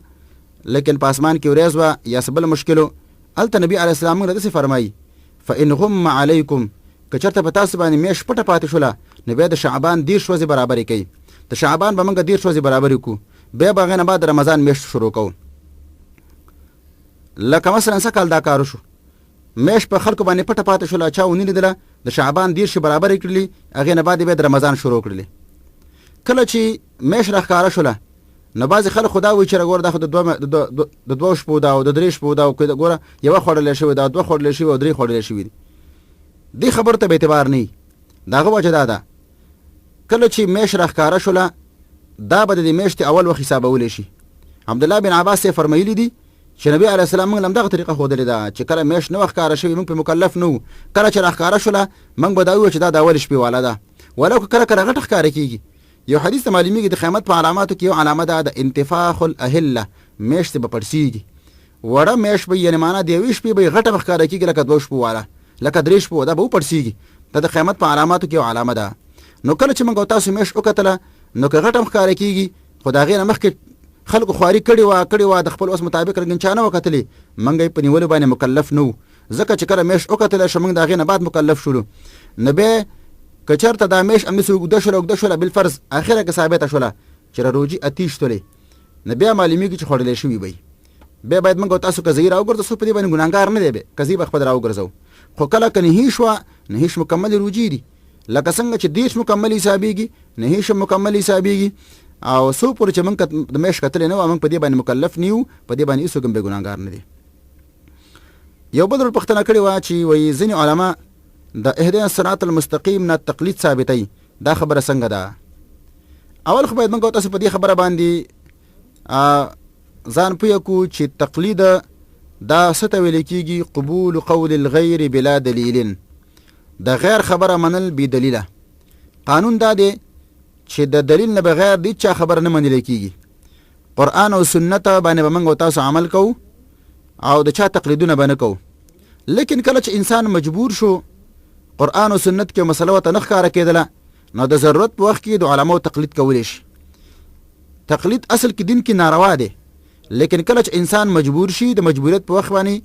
لیکن په اسمان کې ورېځ وه یا څه بله مشکل و، هلته نبي علیه السلام موږ له داسې فرمایي فإن غم علیکم، که چېرته په تاسو باندې میاشت پټه پاتې شوله نو بیا د شعبان 10 ورځې برابرې کوي. د شعبان به موږ 10 ورځې برابرې کړو، بیا به هغې نه بعد د رمضان میاشت شروع کوو. لکه مثلا څه کال دا کار وشو، میاشت په خلکو باندې پټه پاتې شوله، چا ونه لیدله، د شعبان 10 برابرې کړلې، هغې نه بعد بیا د رمضان شروع کړلې. کله چې میاشت راښکاره شوله نو بعضې خلک خو دا وایي چې ګوره دا خو د 2 شپو ده او د 3 شپو ده، او ګوره یوه خوړلی شوې ده، 2 خوړلی شوي او 3 خوړلی شوي دي. دې خبرو ته به اعتبار نه وي. د هغه وجه دا ده کله چې میاشت راښکاره شوله دا به د دې میاشتې اول وخت حسابولی شي. عبدالله بن عباس یې فرمایلي دي چې نبي علیه السلام موږ له همدغه طریقه ښودلې ده چې کله میاشت نه وه ښکاره شوې موږ پرې مکلف نه وو، کله چې راښکاره شوله موږ به دا وویو چې دا د اولې شپې واله ده، ولو که کله کله غټه ښکاره کېږي. یو حدیث ته معلومیږي د قیامت په علاماتو کې یو علامه ده د انتفاخ الاهله، میاشتې به پړسېږي. وړه میاشت به یعنې معنا د یوې شپې به یې غټه به ښکاره کېږي لکه 2 شپو واله، لکه 3 شپو، دا به وپړسېږي. دا د قیامت په علاماتو کې یو علامه ده. نو کله چې موږ او تاسو میاشت وکتله نو که غټه هم ښکاره کېږي خو د هغې نه مخکې خلکو خواري کړې وه د خپل وس مطابق رنګین چا نه وکتلې، موږ یې په نیولو باندې مکلف نه وو، ځکه چې کله میاشت وکتلی شو موږ د هغې نه بعد مکلف شولو. نو بیا که چېرته دا میاشت همداسې اوږده شوله بالفرض اخره کې ثابته شوله چې روجې اتي شتلې، نو بیا معلومیږي چې خوړلی شوي به بیا باید موږ او تاسو قضیې راوګرځو، په دې باندې ګناهګار نه دی، قضیې به خپل راوګرځو. خو کله که نهي شوه، نهي مکملې روجې دي، لکه څنګه چې 10 مکمل حسابېږي 9 مکمل حسابېږي او سو پورې چې موږ د میاشت کتلې نه وو موږ په دې باندې مکلف نه یو په دې باندې هیڅوک هم بې ګناهګار نه دي. یو بل پوښتنه کړې وه چې وایي ځینې علما د اهدنا الصراط المستقیم نه تقلید ثابتوي دا خبره څنګه ده؟ اول خو باید موږ تاسو په دې خبره باندې ځان پوه کړو چې تقلید دا څه ته ویل کېږي؟ قبول قول الغیر بلا دلیل، د غیر خبره منل بې دلیله. قانون دا دی چې د دلیل نه بغیر د چا خبره نه منل کېږي. قرآن او سنت باندې به موږ تاسو عمل کوو او د چا تقلیدونه به نه کوو. لیکن کله چې انسان مجبور شو قرآن او سنت کې مسله ورته نه ښکاره کېدله نو د ضرورت په وخت کې د علماو تقلید کولی شي. تقلید اصل کې دین کې ناروا دی، لیکن کله چې انسان مجبور شي د مجبوریت په وخت باندې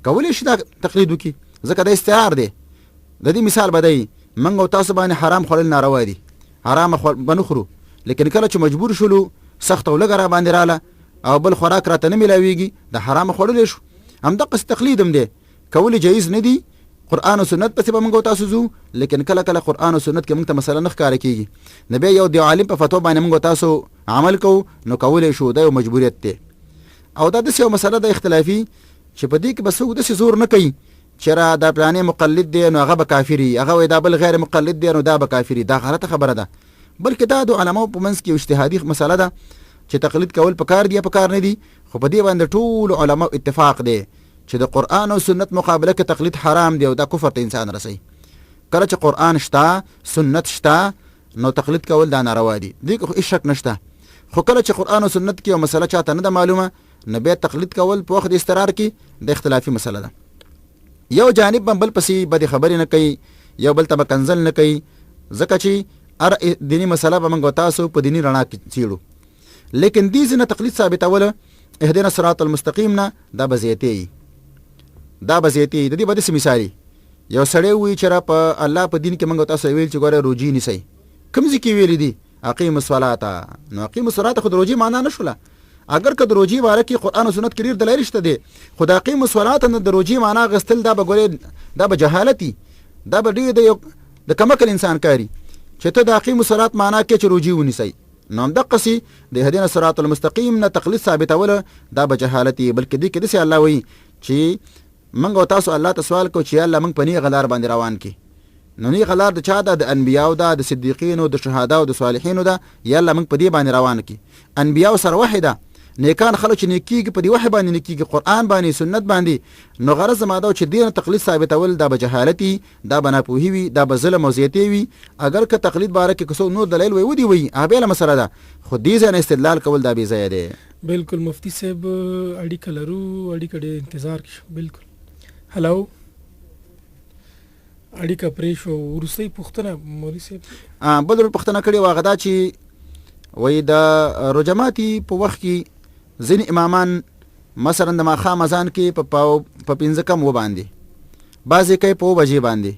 کولی شي دا تقلید وکړي، ځکه دا استعار دی. د دې مثال به دی موږ او تاسو باندې حرام خوړل ناروا دي، حرام به نه خورو، لیکن کله چې مجبور شولو سخت او لږه را باندې راله او بل خوراک راته نه میلاویږي د حرام خوړلی شو. همدقسې تقلید هم دی، کولی جایز نه دي. قرآن او سنت پسې به موږ او تاسو ځو، لیکن کله کله قرآن او سنت کې موږ ته مسله نه ښکاره کېږي، نو بیا یو د عالم په فتوا باندې موږ او تاسو عمل کوو نو کولی شو، دا یو مجبوریت دی. او دا داسې یو مسله ده اختلافي چې په دې کې به څوک داسې زور نه کوي چې را دا پلانې مقلد دی نو هغه به کافر وي، هغه وایي دا بل غیر مقلد دی نو دا به کافر وي. دا غلطه خبره ده، بلکې دا د علماو په منځ کې یو اجتهادي مسله ده چې تقلید کول پکار دی یا پکار نه دي. خو په دې باندې ټول علماو اتفاق دی چې د قرآن او سنت مقابله کې تقلید حرام دی او دا کفر ته انسان رسوي. کله چې قرآن شته سنت شته نو تقلید کول دا ناروا دي، دې کې خو هېڅ شک نشته. خو کله چې قرآن او سنت کې یو مسله چاته نه ده معلومه نو بیا تقلید کول په وخت د استقرار کې د اختلافي مسله ده. یو جانب بل پسې بدې خبرې نه کوي، یو بل ته به کنزل نه کوي، ځکه چې هر دیني مسله به موږ تاسو په دیني رڼا کې څېړو. لیکن دې ځینه تقلید ثابتوله اهدنا الصراط المستقیم نه دا به زیاتې د دې به داسې مثال یو سړی وایي چې را په الله په دین کې موږ تاسو ویل چې ګوره روجي نیسئ، کوم ځای کې ویلي دي اقیم الصلاة؟ نو اقیم الصلاة خو د روجي معنا نه شوله. اگر که د روجي باره کې قرآن او سنت کې ډېر دلایل شته دي، خو د اقیم الصلاة نه د روجي معنا اخیستل دا به ګورې دا به جهالت وي، دا به ډېر د کمعقل انسان کاري چې ته د اقیم الصلاة معنا کې چې روجي ونیسئ. نو همدقسې د اهدنا الصراط المستقیم نه تقلید ثابتوله دا به جهالت وي. بلکې دې کې داسې الله وایي چې موږ او تاسو الله ته سوال کوو چې یا الله موږ په نیغه لار باندې روان کړي. نو نیغه لار د چا ده؟ د انبیاو ده، د صدیقینو، د شهداو، د صالحینو ده. یا الله موږ په دې باندې روان کړي. انبیاو سره وحی ده، نیکان خلک چې نیک کېږي په دې وحی باندې نیک کېږي، قرآن باندې سنت باندې. نو غرض زما دا چې دې نه تقلید ثابتول دا به جهالت وي، دا به ناپوهي وي، دا به ظلم او زیاتې وي. اگر که تقلید باره کې که څوک نور دلایل وایي ودې وایي هغه بېله مسله ده، خو دې ځای نه استدلال کول دا بې ځایه دی. بالکل مفتی صاحب اړیکه لرو، اړیکه ډېر انتظار کې شو. بالکل هلو اړیکه پرې شو. وروستۍ پوښتنه مولوي صاحب بل پوښتنه کړې وه هغه دا چې وایي د روژه په وخت کې ځینې امامان مثلا د ماښام اذان کې په 5 کم وباندې، بعضې کوي په 2 بجې باندې،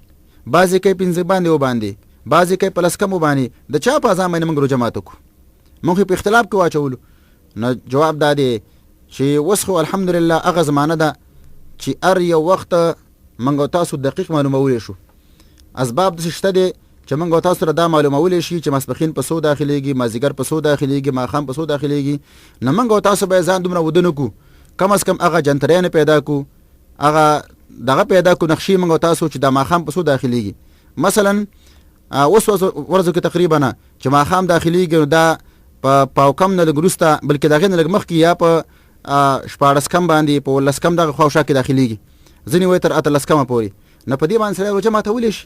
بعضې کوي 5 باندې وباندې، بعضې کوي په 10 کم وباندې. د چا په اذان باندې موږ روژه مات وکړو؟ موږ په اختلاف کې واچولو. نو جواب دا دی چې اوس خو الحمدلله هغه زمانه ده چې هر یو وخت موږ او تاسو دقیق معلومولی شو. اسباب داسې شته دی چې موږ او تاسو سره دا معلومولی شي چې ماسپښین په 100 داخلېږي، مازدیګر په 100 داخلېږي، ماښام په 100 داخلېږي. نو موږ او تاسو به ځان دومره وده نه کړو، کم از کم هغه جنتریانې پیدا کړو، هغه دغه پیدا کړو نقشې موږ او تاسو چې دا ماښام په 100 داخلېږي. مثلا اوس ورځو کې تقریبا چې ماښام داخلېږي نو دا په پاو کم نه لږ وروسته بلکې د هغې نه لږ مخکې یا په 14 کم باندې په 10 کم دغه خواوشا کې داخلېږي، ځینې وایي تر 18 کمه پورې. نو په دې باندې سړی روژه ماتولی شي.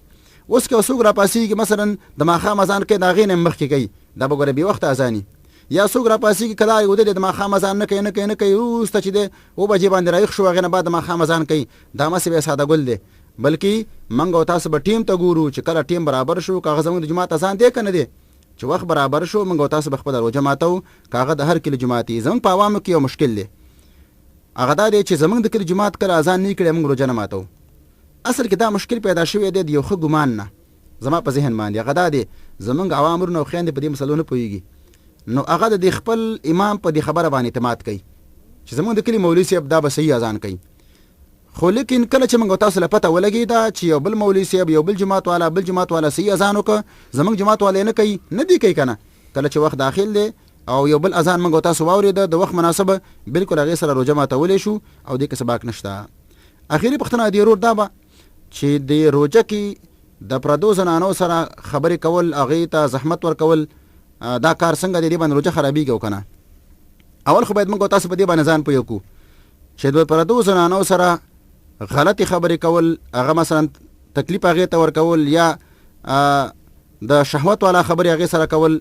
اوس که څوک راپاسېږي مثلا د ماښام اذان کوي د هغې نه مخکې کوي، دا به ګوره بې وخته اذاني. یا څوک راپاسېږي که دا یو دی د ماښام اذان نه کوي وروسته چې دی 2 بجې باندې راویښ شو هغې نه بعد د ماښام اذان کوي، دا مسې بیا ساده ګل دی. بلکې موږ او تاسو به ټیم ته ګورو چې کله ټیم برابر شو که هغه زموږ د جومات اذان دی که نه دی، چې وخت برابر شو موږ او تاسو به خپله روژه ماتو که هغه د هر کلي جومات وي. زموږ په عوامو کې یو مشکل دی، هغه دا دی چې زموږ د کلي جومات کله اذان نه کړی موږ روژه نه ماتو. اصل کې دا مشکل پیدا شوی دی د یو ښه ګمان نه زما په ذهن باندې. هغه دا دی زموږ عوام ورونه او خویندې په دې مسلو نه پوهېږي، نو هغه د خپل امام په دې خبره باندې اعتماد کوي چې زموږ د کلي مولوي صاحب دا به صحیح اذان کوي. خو لیکن کله چې موږ تاسو له پته ولګېده چې یو بل مولوي صاحب یو بل جماعت والا صحیح اذان وکړه زموږ جماعت والا نه کوي نه دی کوي کنه کله چې وخت داخل دی او یو بل اذان موږ تاسو واورېده د وخت مناسبه بالکل هغې سره روژه ماتولی شو او دې کې سباق نشته. اخري پوښتنه د ورور دا به چې د روژه کې د پردو زنانو سره خبرې کول هغې ته زحمت ورکول دا کار څنګه د دې باندې روژه خرابېږي او که نه. اول خو باید موږ تاسو په دې باندې ځان پوه کړو چې د پردو زنانو سره غلطی خبرې کول هغه مثلا تکلیف هغې ته ورکول یا د شهوت والا خبرې هغې سره کول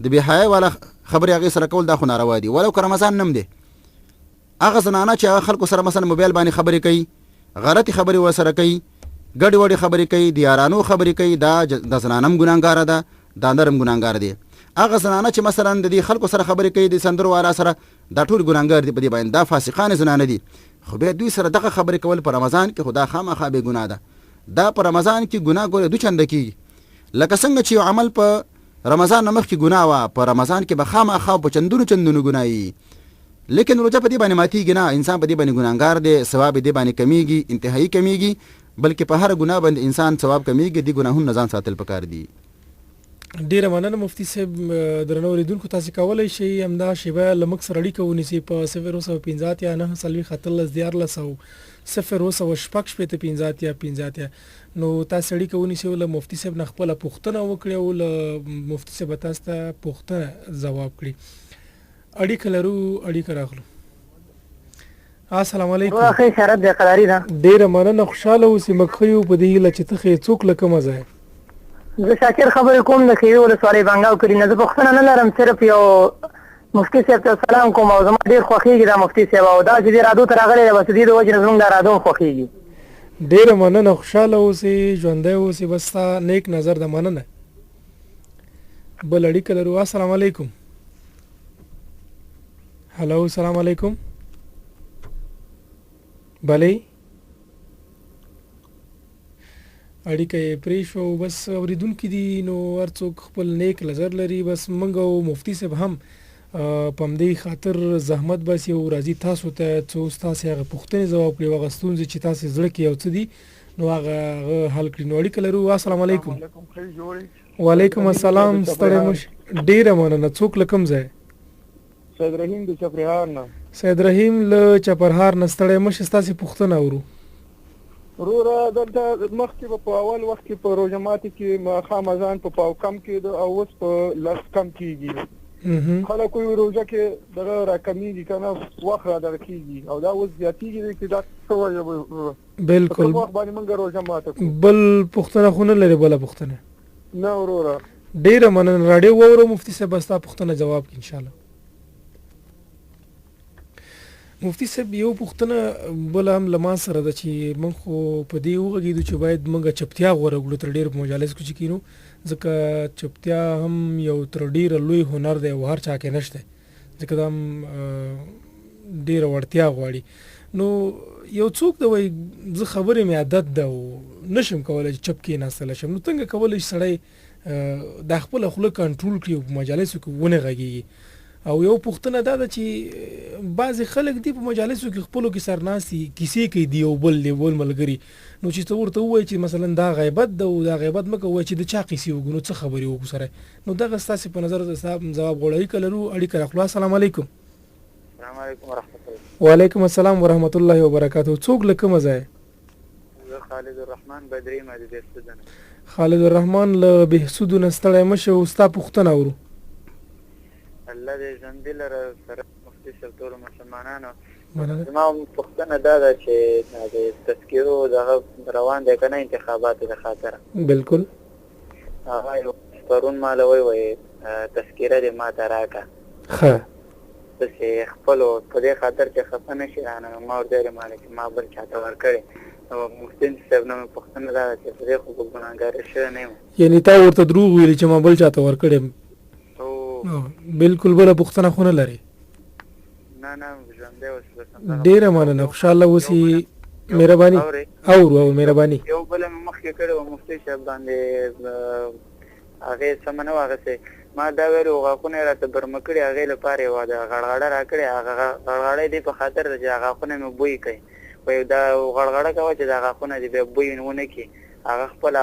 د بېحیایۍ والا خبرې هغې سره کول دا خو ناروا دي ولو که رمضان نم دی. هغه زنانه چې هغه خلکو سره مثلا موبایل باندې خبرې کوي غلطي خبرې ورسره کوي ګډې وډې خبرې کوي د یارانو خبرې کوي دا د زنانه هم ګناهګاره ده دا نر هم ګناهګار دی. هغه زنانه چې مثلا د دې خلکو سره خبرې کوي د سندرو والا سره دا ټول ګناهګار دي په دې باندې دا فاسقان زنانه دي. خو بیا دوی سره دغه خبرې کول په رمضان کې خو دا خامخا بې ګناه ده. دا په رمضان کې ګناه ګوره دوه چنده کېږي لکه څنګه چې یو عمل په رمضان نه مخکې ګناه وه په رمضان کې به خامخا په چندونو ګناه وي. لیکن روژه په دې باندې ماتېږي نه انسان په دې باندې ګناهګار دی ثواب یې دې باندې کمیږي انتهایي کمیږي بلکې په هر ګناه باندې انسان ثواب کمیږي دې ګناهونو نه ځان ساتل پکار دي. ډیره مننه مفتي صاحب درنو اوریدونکو تاسو کولی شئ همدا شیبه له موږ سره اړیکه ونیسئ په 050 یا 9 0 نو تاسو اړیکه ونیسئ او له مفتي صاحب نه خپله پوښتنه وکړئ او له مفتي صاحب تاسو ته پوښتنه ځواب کړي. اړیکه لرو اړیکه راغلو. السلام علیکم. واخې شرط د قراری ده. ډیره مننه خوشاله اوسئ مخیو په دې هیله چې ته خې څوک له کومه ځای زه شاکر خبرې کوم د خیري ولسوالۍ بنګاو کړي نه زه پوښتنه نه لرم صرف یو مفتي صاحب ته سلام کوم او زما ډېر خوښېږي دا مفتي صاحب او دا چې دې رادو ته راغلی دی بس دې د وجې نه زموږ دا رادو هم خوښېږي. ډېره مننه خوشحاله اوسئ ژوندی اوسئ بس ستا نیک نظر ده مننه. بل اړیکه لرو. السلام علیکم. هلو السلام علیکم. بلې اړیکه یې پرې شو بس اورېدونکي دي نو هر څوک خپل نیک نظر لري بس موږ او مفتي صاحب هم په همدې خاطر زحمت باسي او راځي تاسو ته څو ستاسې هغه پوښتنې ځواب کړي او هغه ستونزې چې تاسې زړه کې یو څه دي نو هغه حل کړي. نو اړیکه لرو. السلام علیکم. وعلیکم السلام. ستړی مش. ډېره مننه. څوک له کوم ځای؟ سید رحیم د چپرهار نه. سید رحیم له چپرهار نه. ستړی مش ستاسې پوښتنه اورو. وروره دلته مخکې په اول وخت کې په روژه ماتي کې ماښام اذان په پاو کم کېده او اوس په لس کم کېږي. خلک وایي روژه کې دغه راکمیږي که نه وخت را دغه کېږي او دا اوس زیاتېږي چې دا څه وایي وروره بالکل په وخت باندې موږ روژه ماته کړو. بل پوښتنه خو نه لرې بله پوښتنه؟ نه وروره. ډېره مننه. راډیو واورو مفتي صاحب به ستا پوښتنه جواب کړي انشاءالله. مفتي صاحب یو پوښتنه بله هم له ما سره ده چې موږ خو په دې وغږېدو چې باید موږ چپتیا غوره کړو تر ډېرو په مجالسو کې چې کینو ځکه چپتیا هم یو تر ډېره لوی هنر دی او هر چا کې نشته ځکه دا هم ډېره وړتیا غواړي. نو یو څوک د وایي زه خبرې مې عادت ده او نشم کولی چې چپ کېناستلی شم نو څنګه کولی شي سړی دا خپله خوله کنټرول کړي او په مجالسو کې ونه غږېږي؟ او یو پوښتنه دا ده چې بعضې خلک دي په مجالسو کې خپلو کې سرناستي کیسې کوي دی یو بل ملګري نو چې ته ورته ووایي چې مثلا دا غیبت ده او دا غیبت مه کوه چې د چا کیسې وکړو نو څه خبرې وکړو سره نو دغه ستاسې په نظر ځواب غواړو. اړیکه لرو. اړیکه راخلو. السلام علیکم. السلام علیکم ورحمت الله. وعلیکم السلام ورحمت الله وبرکاتو. څوک له کومه ځای؟ زه خالد الرحمن بدري ما د بهسود نه. خالد الرحمن له بهسود نه. ستړی مه شه او ستا پوښتنه اورو. الله دې ژوندي لره سره مفتي صاحب ټولو مسلمانانو. زما پوښتنه دا ده چې د تذکیرو دغه روان دی که نه انتخاباتو د خاطره بالکل هغه یو پرون ماله وایي تذکیره دې ما ته راکړه ښه داسې خپلو په دې خاطر چې خفه نه شي رانه ما ورته ویلې ماله چې ما بل چاته ورکړې نو مفتي صاحب نه مې پوښتنه دا ده چې په دې خو به ګناهګاره شوی نه یم. یعنې تا ورته دروغ ویلي چې ما بل چاته ورکړې؟ بالکل بله پوښتنه خو نه لري؟ نه ژوندی اوسې. ډېره مننه. خوشحاله اوسې. مهرباني. اورو مهرباني. یو بله مې مخکې کړې وه مفتي صاحب باندې هغې سمه نه وه هغسې ما دا ویلو غاښونه یې راته برمه کړي هغې لپاره یې وه د غړغړه را کړې هغه غړغړی دی په خاطر ده چې غاښونه مې بوی کوي په دا غړغړه کوه چې دا غاښونه دې بیا بوی ونه کړي هغه خپل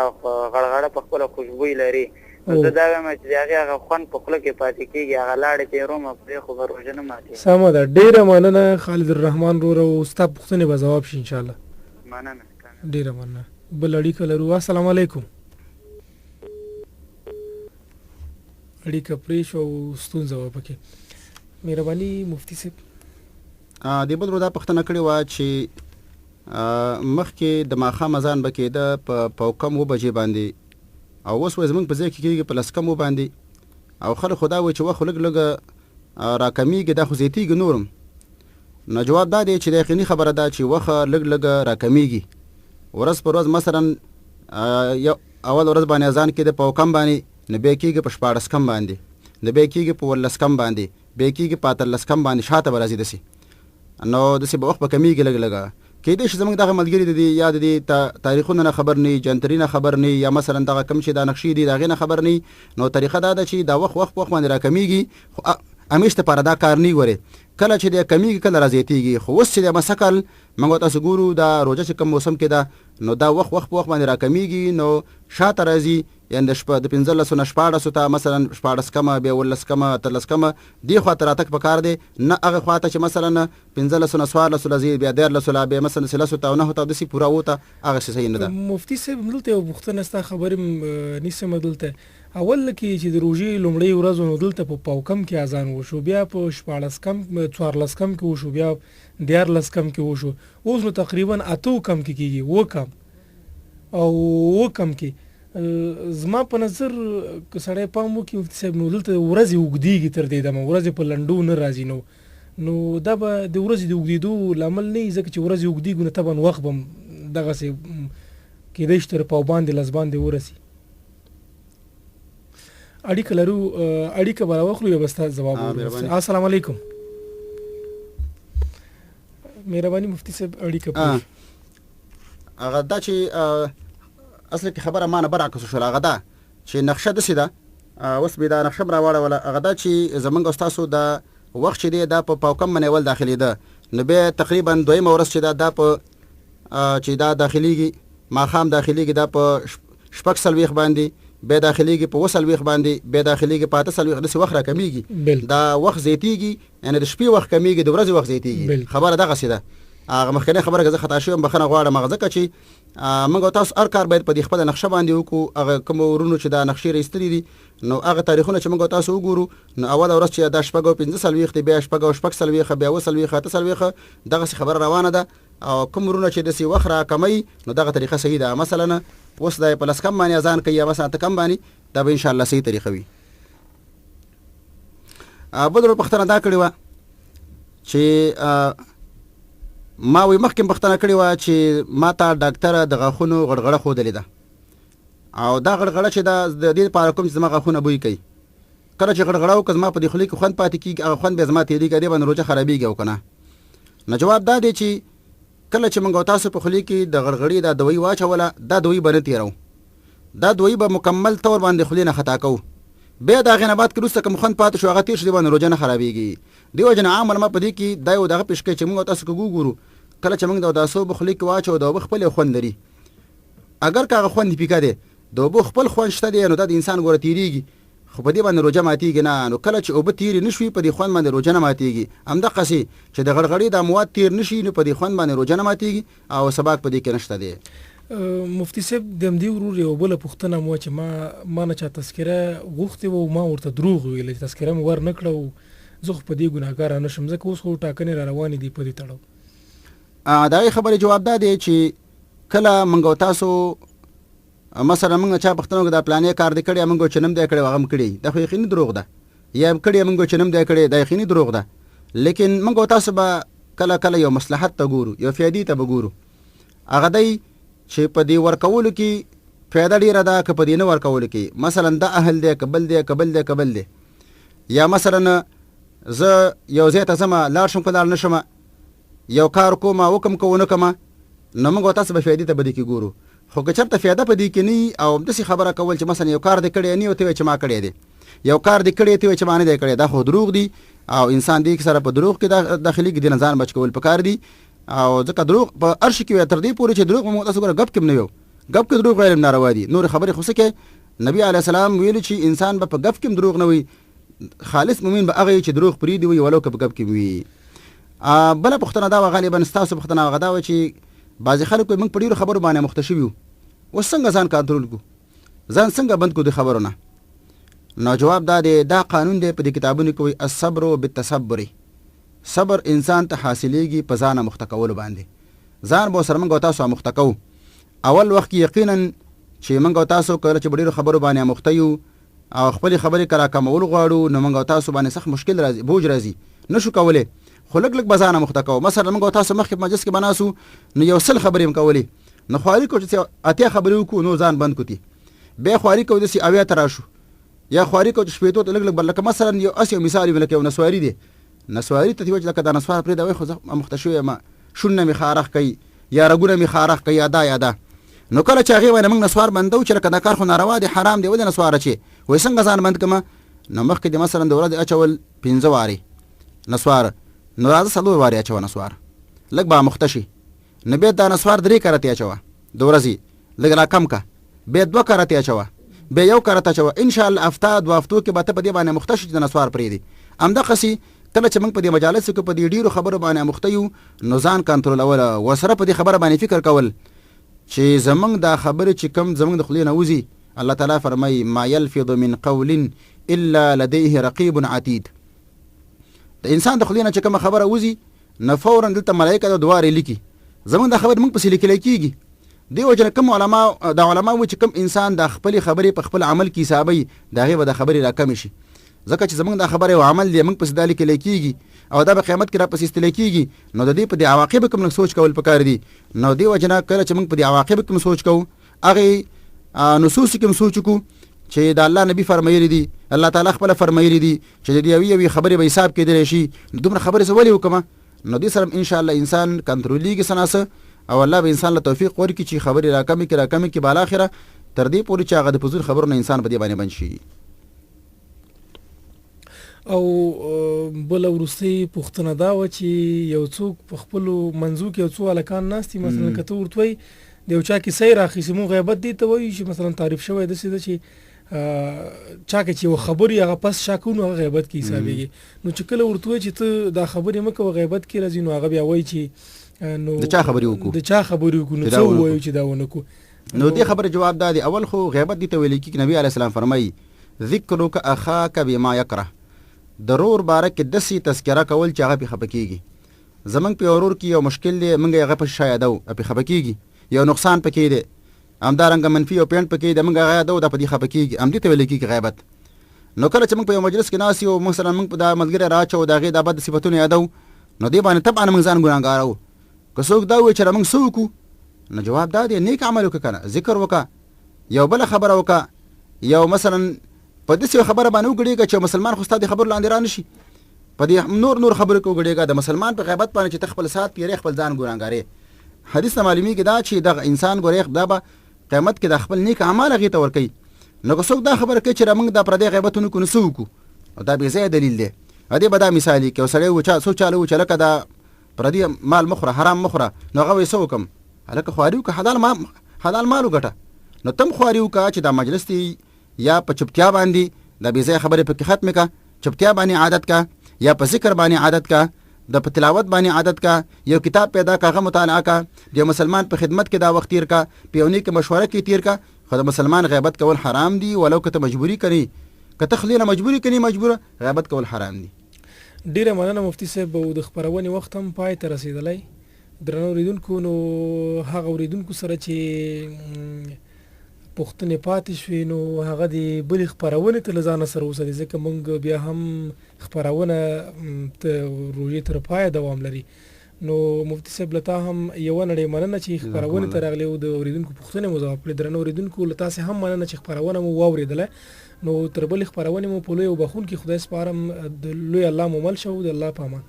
غړغړه په خپله خوشبوی لري نو زه دا وایم چې د هغې هغه خوند په خوله کې پاتې کېږي هغه لاړې تېرومه پرې خو به روژه نه ماتېږي سمه ده ډېره مننه خالد الرحمن وروره او ستا پوښتنې به ځواب شي انشاءالله مننه ډېره مننه بل اړیکه لرو السلام علیکم اړیکه پرې شو او ستونزه وه پکې مهرباني مفتي صاحب د بل ورو دا پوښتنه کړې وه چې مخکې د ماښام اذان به کېده په کم 7 بجې باندې او اوس زموږ په ځای کې کېږي په 10 باندې او خلک خو دا وایي چې وخت لږ لږ راکمیږي دا خو زیاتېږي نورم نو جواب دا دی چې د یقیني خبره ده چې وخت لږ راکمیږي ورځ پر ورځ مثلا یو اول ورځ باندې اذان کېده په کم باندې نه بیا کېږي په 14 کم باندې نه بیا کېږي په 14 کم باندې بیا کېږي په 13 کم باندې شاته به راځي داسې نو داسې به وخت به کمیږي لږ کېدای شي زموږ دغه ملګري د دې یا د دې تاریخونو نه خبر نه جنتري نه خبر نه یا مثلا دغه کم چې دا نقشې دي د هغې نه خبر نه نو طریقه دا ده چې دا وخت په وخت باندې راکمیږي خو همیشه دپاره دا کار نه ورې کله چې دی کمیږي کله رازیاتېږي خو اوس چې دی مسکل موږ تاسو ګورو دا روژه چې کوم موسم کې ده نو دا وخت په وخت باندې راکمیږي نو شاته راځي یعنې د 15 نه 14 ته مثلا 14 کمه بیا 14 کمه 13 کمه دې خواته راتګ پکار دی نه هغه خواته چې مثلا 15 نه 14 راځي بیا 13 بیا مثلا 13 ته 9 ته داسې پوره وته هغه صحیح نه ده مفتي صاحب دلته یو پوښتنه ستا خبرې نیسم دلته اول کې چې د روژې لومړۍ ورځ نو دلته په پاوکم کې اذان وشو بیا په 14 کم 14 کم کې وشو بیا 14 کم کې وشو اوس نو تقریبا 8 کم کې کېږي و کم او و کم کې زما په نظر که سړی پام وکړي مفتي صاحب نو دلته ورځې اوږدېږي تر دې دمه ورځې په لنډو نه راځي نو دا به د ورځې د اوږدېدو لامل نه وي ځکه چې ورځې اوږدېږي نو طبعا وخت به دغسې کېدای شي تر پاوباندې لس باندې ورسي اړیکه لرو اړیکه به راواخلو یا به ستا ځواب ووایو السلام علیکم مهرباني مفتي صاحب اړیکه پرې هغه دا چې اصل کې خبره مانه برعکس شول هغه دا چې نقشه داسې ده اوس به دا نقشه راواړوله هغه دا چې زمونږ ستاسو د وخت چې دی دا په پاوکم باندې اول داخلېده نو بیا تقریبا دویمه ورځ چې دا په چې دا داخلېږي ماښام داخلېږي دا په 6 باندې بیا داخلېږي په 20 باندې بیا داخلېږي په 8 داسې وخت راکمیږي دا وخت زیاتېږي یعنې د شپې وخت کمیږي د ورځې وخت زیاتېږي خبره دغسې ده هغه مخکنۍ خبره که زه خطا شوی یم بخښنه غواړم هغه ځکه چې موږ او تاسو هر کار باید په دې خپله نقشه باندې وکړو هغه کوم ورونو چې دا نقشې راایستلي دي نو هغه تاریخونه چې موږ او تاسو وګورو نو اوله ورځ چې دا 15 دی بیا 16 بیا 18 دغسې خبره روانه ده او کوم ورونه چې داسې وخت راکموي نو دغه طریقه صحیح ده مثلا اوس دا په 10 کم باندې اذان کوي یا مثلا 8 کم باندې دا به انشاءالله صحیح طریقه وي بل ورو پوښتنه دا کړې وه چې ما وی مخکې پوښتنه کړې وه چې ما ته ډاکټره د غاښونو غړغړه ښودلې ده او دا غړغړه چې ده د دې لپاره کوم چې زما غاښونه بوی کوي کله چې غړغړه وکړه زما په دې خولې کې خوند پاتې کېږي هغه خوند بیا زما تېرېږي دې باندې روژه خرابېږي او که نه نو جواب دا دی چې کله چې موږ او تاسو په خولې کې د غړغړې دا دوی واچوله دا دوی به نه تېرو دا دوی به مکمل طور باندې خولې نه خطا کوو بیا د هغې نه بعد که وروسته کوم خوند پاتې شو هغه تېر شو دې باندې روژه نه خرابېږي دې وجې نه عامه ما په دې کې دا یو دغه پېښ کوي چې موږ او تاسو که وګورو کله چې موږ د اوداسو په خولې کې واچو د اوبه خپل یو خوند لري اگر که هغه خوند پیکه دی د اوبو خپل خوند شته دی نو دا د انسان ګوره تېرېږي خو په دې باندې روژه ماتېږي نه نو کله چې اوبه تېرې نه شوي په دې خوند باندې روژه نه ماتېږي همدقسې چې د غړغړې دا مواد تېر نه شي نو په دې خوند باندې روژه نه ماتېږي او سباق په دې کې نشته دی مفتي صاحب د همدې ورور یو بله پوښتنه مو وه چې ما نه چا تذکره غوښتې وه ما ورته دروغ ویله چې تذکره مې ور نه کړه او زه خو په دې ګناهګاره نه شم ځکه اوس خو ټاکنې را روانې دي په دې تړاو د هغې خبرې جواب دا دی چې کله موږ او تاسو مثلا موږ چا پوښتنه وکړه دا پلانې کار دی کړی موږ چې نوم دی کړی هغه هم کړی دا خو یقیني دروغ ده یا هم کړی موږ چې نوم دی کړی دا یقیني دروغ ده لیکن موږ او تاسو به کله کله یو مصلحت ته ګورو یو فایدې ته به ګورو هغه دی چې په دې ورکولو کې فایده ډېره ده که په دې نه ورکولو کې مثلا دا اهل دی که بل دی یا مثلا زه یو ځای ته ځمه لاړ شم که لاړ نه شمه یو کار کومه وکم که ونه کمه نو موږ تاسو به فایدې ته په دې کې ګورو خو که چېرته فایده په دې کې نه او همداسې خبره کول چې مثلا یو کار دې کړی نه ورته وایي چې ما کړی دی یو کار دې کړی ته وایي چې ما نه دی کړی دا خو دروغ دي او انسان دې سره په دروغ کې داخلېږي دې نه ځان بچ کول پکار دي او ځکه دروغ په ارش کې تر دې پورې چې دروغ موږ تاسو ګره غب کې نه یو غب کې دروغ غیر ناروا دي. نور خبره خو سکه نبی علی السلام ویل چې انسان به په غب کې دروغ نه وي، خالص مؤمن به هغه چې دروغ پری دی وي ولو که په غب کې وي. بل پختنه دا غالبا ستاسو پختنه غدا و چې بعضی خلک موږ په ډیرو خبرو باندې مختشي یو، وسنګ ځان کنټرول کو، ځان څنګه بند کو د خبرونه. نو جواب دا دی، دا قانون دی په دې کتابونو کې وي الصبر بالتصبر، صبر انسان ته حاصلېږي په ځان مختکول باندې. ځان به سره موږ تاسو مختکو اول وخت یقینا چې موږ تاسو کله چې ډیرو خبرو باندې مختیو او خپل خبرې کرا کمول غواړو نو موږ تاسو باندې سخت مشکل راځي، بوج راځي، نشو کولای. خو لږ بزانه مختکو. مثلا موږ تاسو مخکې په مجلس کې بناسو نو یو سل خبرې مکولې، نو خواري کو چې اتیا خبرې وکړو نو ځان بند کوتي، به خواري کو د سی اویا تراشو یا خواري کو چې شپېتو ته لږ بل لکه مثلا یو یو مثال ولکه یو نسواری دی، نسواری ته وجه لکه دا نسوار پرې دا وای خو مختشوي ما شونه می خارخ کوي یا رګونه می خارخ کوي ادا نو کله چې هغه باندې موږ نسوار بندو چې کدا کار خو ناروا دي حرام دی ولې نسوار چی وای څنګه ځان بند کما. نو مخکې د مثلا د ورځې اچول 15 واري نسوار، نو راځه څلور واري اچو نسوار لږ با مختشي، نو به دا نسوار درې کرته اچو د ورځې لږ را کم کا، به دوه کرته اچو به یو کرته اچو، ان شاء الله افتاد وافتو کې به ته په دې باندې مختشي د نسوار پرې دي. امدا قصي کله چې موږ په دې مجالس کې په دې ډیرو خبرو باندې مختیو نو ځان کنټرول اول وسره په دې خبره باندې فکر کول چې زمنګ دا خبره چې کم زمنګ د خلینو وزي. الله تعالی فرمای ما يلفظ من قول الا لديه رقيب عتيد. د انسان د خلینو چې کوم خبره وزي نه فورا دلته ملائکه د دواره لیکي، زمنګ دا خبره موږ په لیکل کېږي. دی وجه کوم علما و چې کوم انسان د خپل خبرې په خپل عمل کې حسابي داغه به د خبرې راکم شي، ځکه چې زمنګ د خبره او عمل دی موږ په دالي کې لیکيږي او دا په قیامت کې را پسې استل کېږي. نو د دې په د عواقب کوم سوچ کول پکار دي. نو دی وجه نه کله چې موږ په د عواقب کوم سوچ کوو هغه نصوص کوم سوچ کو چې د الله نبی فرمایلی دي، الله تعالی خپل فرمایلی دي چې د یوې خبرې به حساب کېدلی شي، دومره خبرې سوالي وکما. نو دې سره ان شاء الله انسان کنټرولېږي سناسه او الله به انسان له توفیق ورکړي چې خبرې راکمې کې بل اخره تر دې پورې چې هغه د فزول خبرونه انسان په دې باندې بنشي. او بل ورستی پښتنه دا و چې یو څوک په خپل منځو کې یو څو الکان ناشتي مثلا کته ورتوي د یو چا کې سیر اخیسي مو غیبت دي ته وایي چې مثلا تعریف شوی د سیده چې چا کې چې و خبري هغه پس شاکونو هغه غیبت کې حسابيږي. نو چې کله ورتوي چې ته دا خبرې مکه غیبت کې راځي نو هغه بیا وایي چې نو د چا خبرې وکړو نو څه وایي چې دا ونکو. نو دې خبره جواب دادي اول خو غیبت دي ته ویل کې نبی عليه السلام فرمایي ذکرک اخاک بما یکره، ضرور باره کې دسی تذکرہ کول چې هغه په خپکیږي. زمنګ په اورور کې یو مشکل دی منګه هغه په شایدو په خپکیږي، یو نقصان پکې دی همدارنګ منفي او پینټ پکې دی منګه هغه د په دې خپکیږي ام دې ته ویل کې غیبت. نو کله چې موږ په یو مجلس کې ناس یو مثلا موږ په دا ملګری راچو دا غي د بد صفاتونه یادو نو دې باندې طبعا موږ ځان ګناګارو. که څوک دا وایي چې موږ سوکو نو جواب دا دی نیک عمل وکړه، ذکر وکړه، یو بل خبره وکړه، یو مثلا په دې خبره باندې وګړيږي چې مسلمان خو ستاسو خبر لاندې را نشي، په دې نور خبره کو وګړيږي د مسلمان په غیبت باندې چې خپل سات پیری خپل ځان ګورانګاري. حدیث معلومی کې دا چې د انسان ګورې دا به قیامت کې د خپل نیک اعمال غي تور کوي. نو که څوک دا خبره کوي چې موږ د پردې غیبتونو کو نسوکو دا به زیات دلیل دی. ا دې به دا مثالی کې وسړی و چا سوچاله و چې لکه دا پردې مال مخره حرام مخره نو هغه وسو کم الکه خواریو که حلال مالو ګټه نو تم خواریو کا چې دا مجلس دی یا په چپتیا باندې د بیزه خبره په ختم کا، چپتیا باندې عادت کا یا په ذکر باندې عادت کا، د تلاوت باندې عادت کا، یو کتاب پیدا کا مطالعه کا، د مسلمان په خدمت کې دا وخت تیر کا، پیونی کې مشوره کې تیر کا. خو د مسلمان غیبت کول حرام دي ولو که ته مجبوری کړي، که ته خلینا مجبوری کړي مجبوره غیبت کول حرام دي. ډیره مننه مفتی صاحب. د خبرونه وخت هم پای ته رسیدلی. درنو اوریدونکو نو هغه اوریدونکو سره چې پښتنې پاتې شوې نو هغه د بل خبرونه ته لزان سره وسه ځکه مونږ بیا هم خبرونه ته روزي تر پای دوام لري. نو مفتی صاحب لتا هم یو نړۍ مننه چې خبرونه تر غلې او د اوریدونکو پښتنې مزاحب کړي. درنو اوریدونکو لتا سه هم مننه چې خبرونه مو واوریدله. نو تر بل خبرونه مو په لوی او بخون کې خدای سپارم د لوی الله مو مل شو د الله پامان.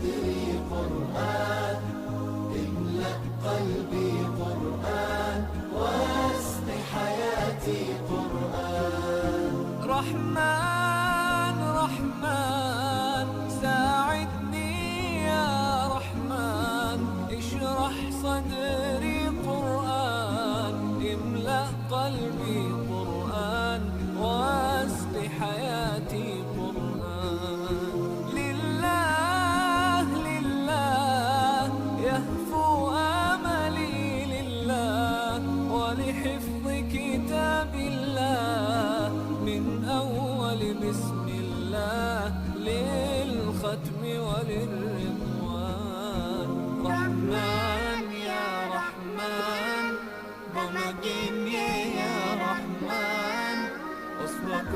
صدري قرآن، املأ قلبي قرآن، واسق حياتي قرآن. رحمن رحمن ساعدني يا رحمن، اشرح صدري قرآن، املأ قلبي قرآن، واسق حياتي قرآن. لله لله يهفو آملي لله، ولحفظ كتاب الله من أول بسم الله للختم وللرضوان. رحمن يا رحمن بمجيني يا رحمن، أصبحك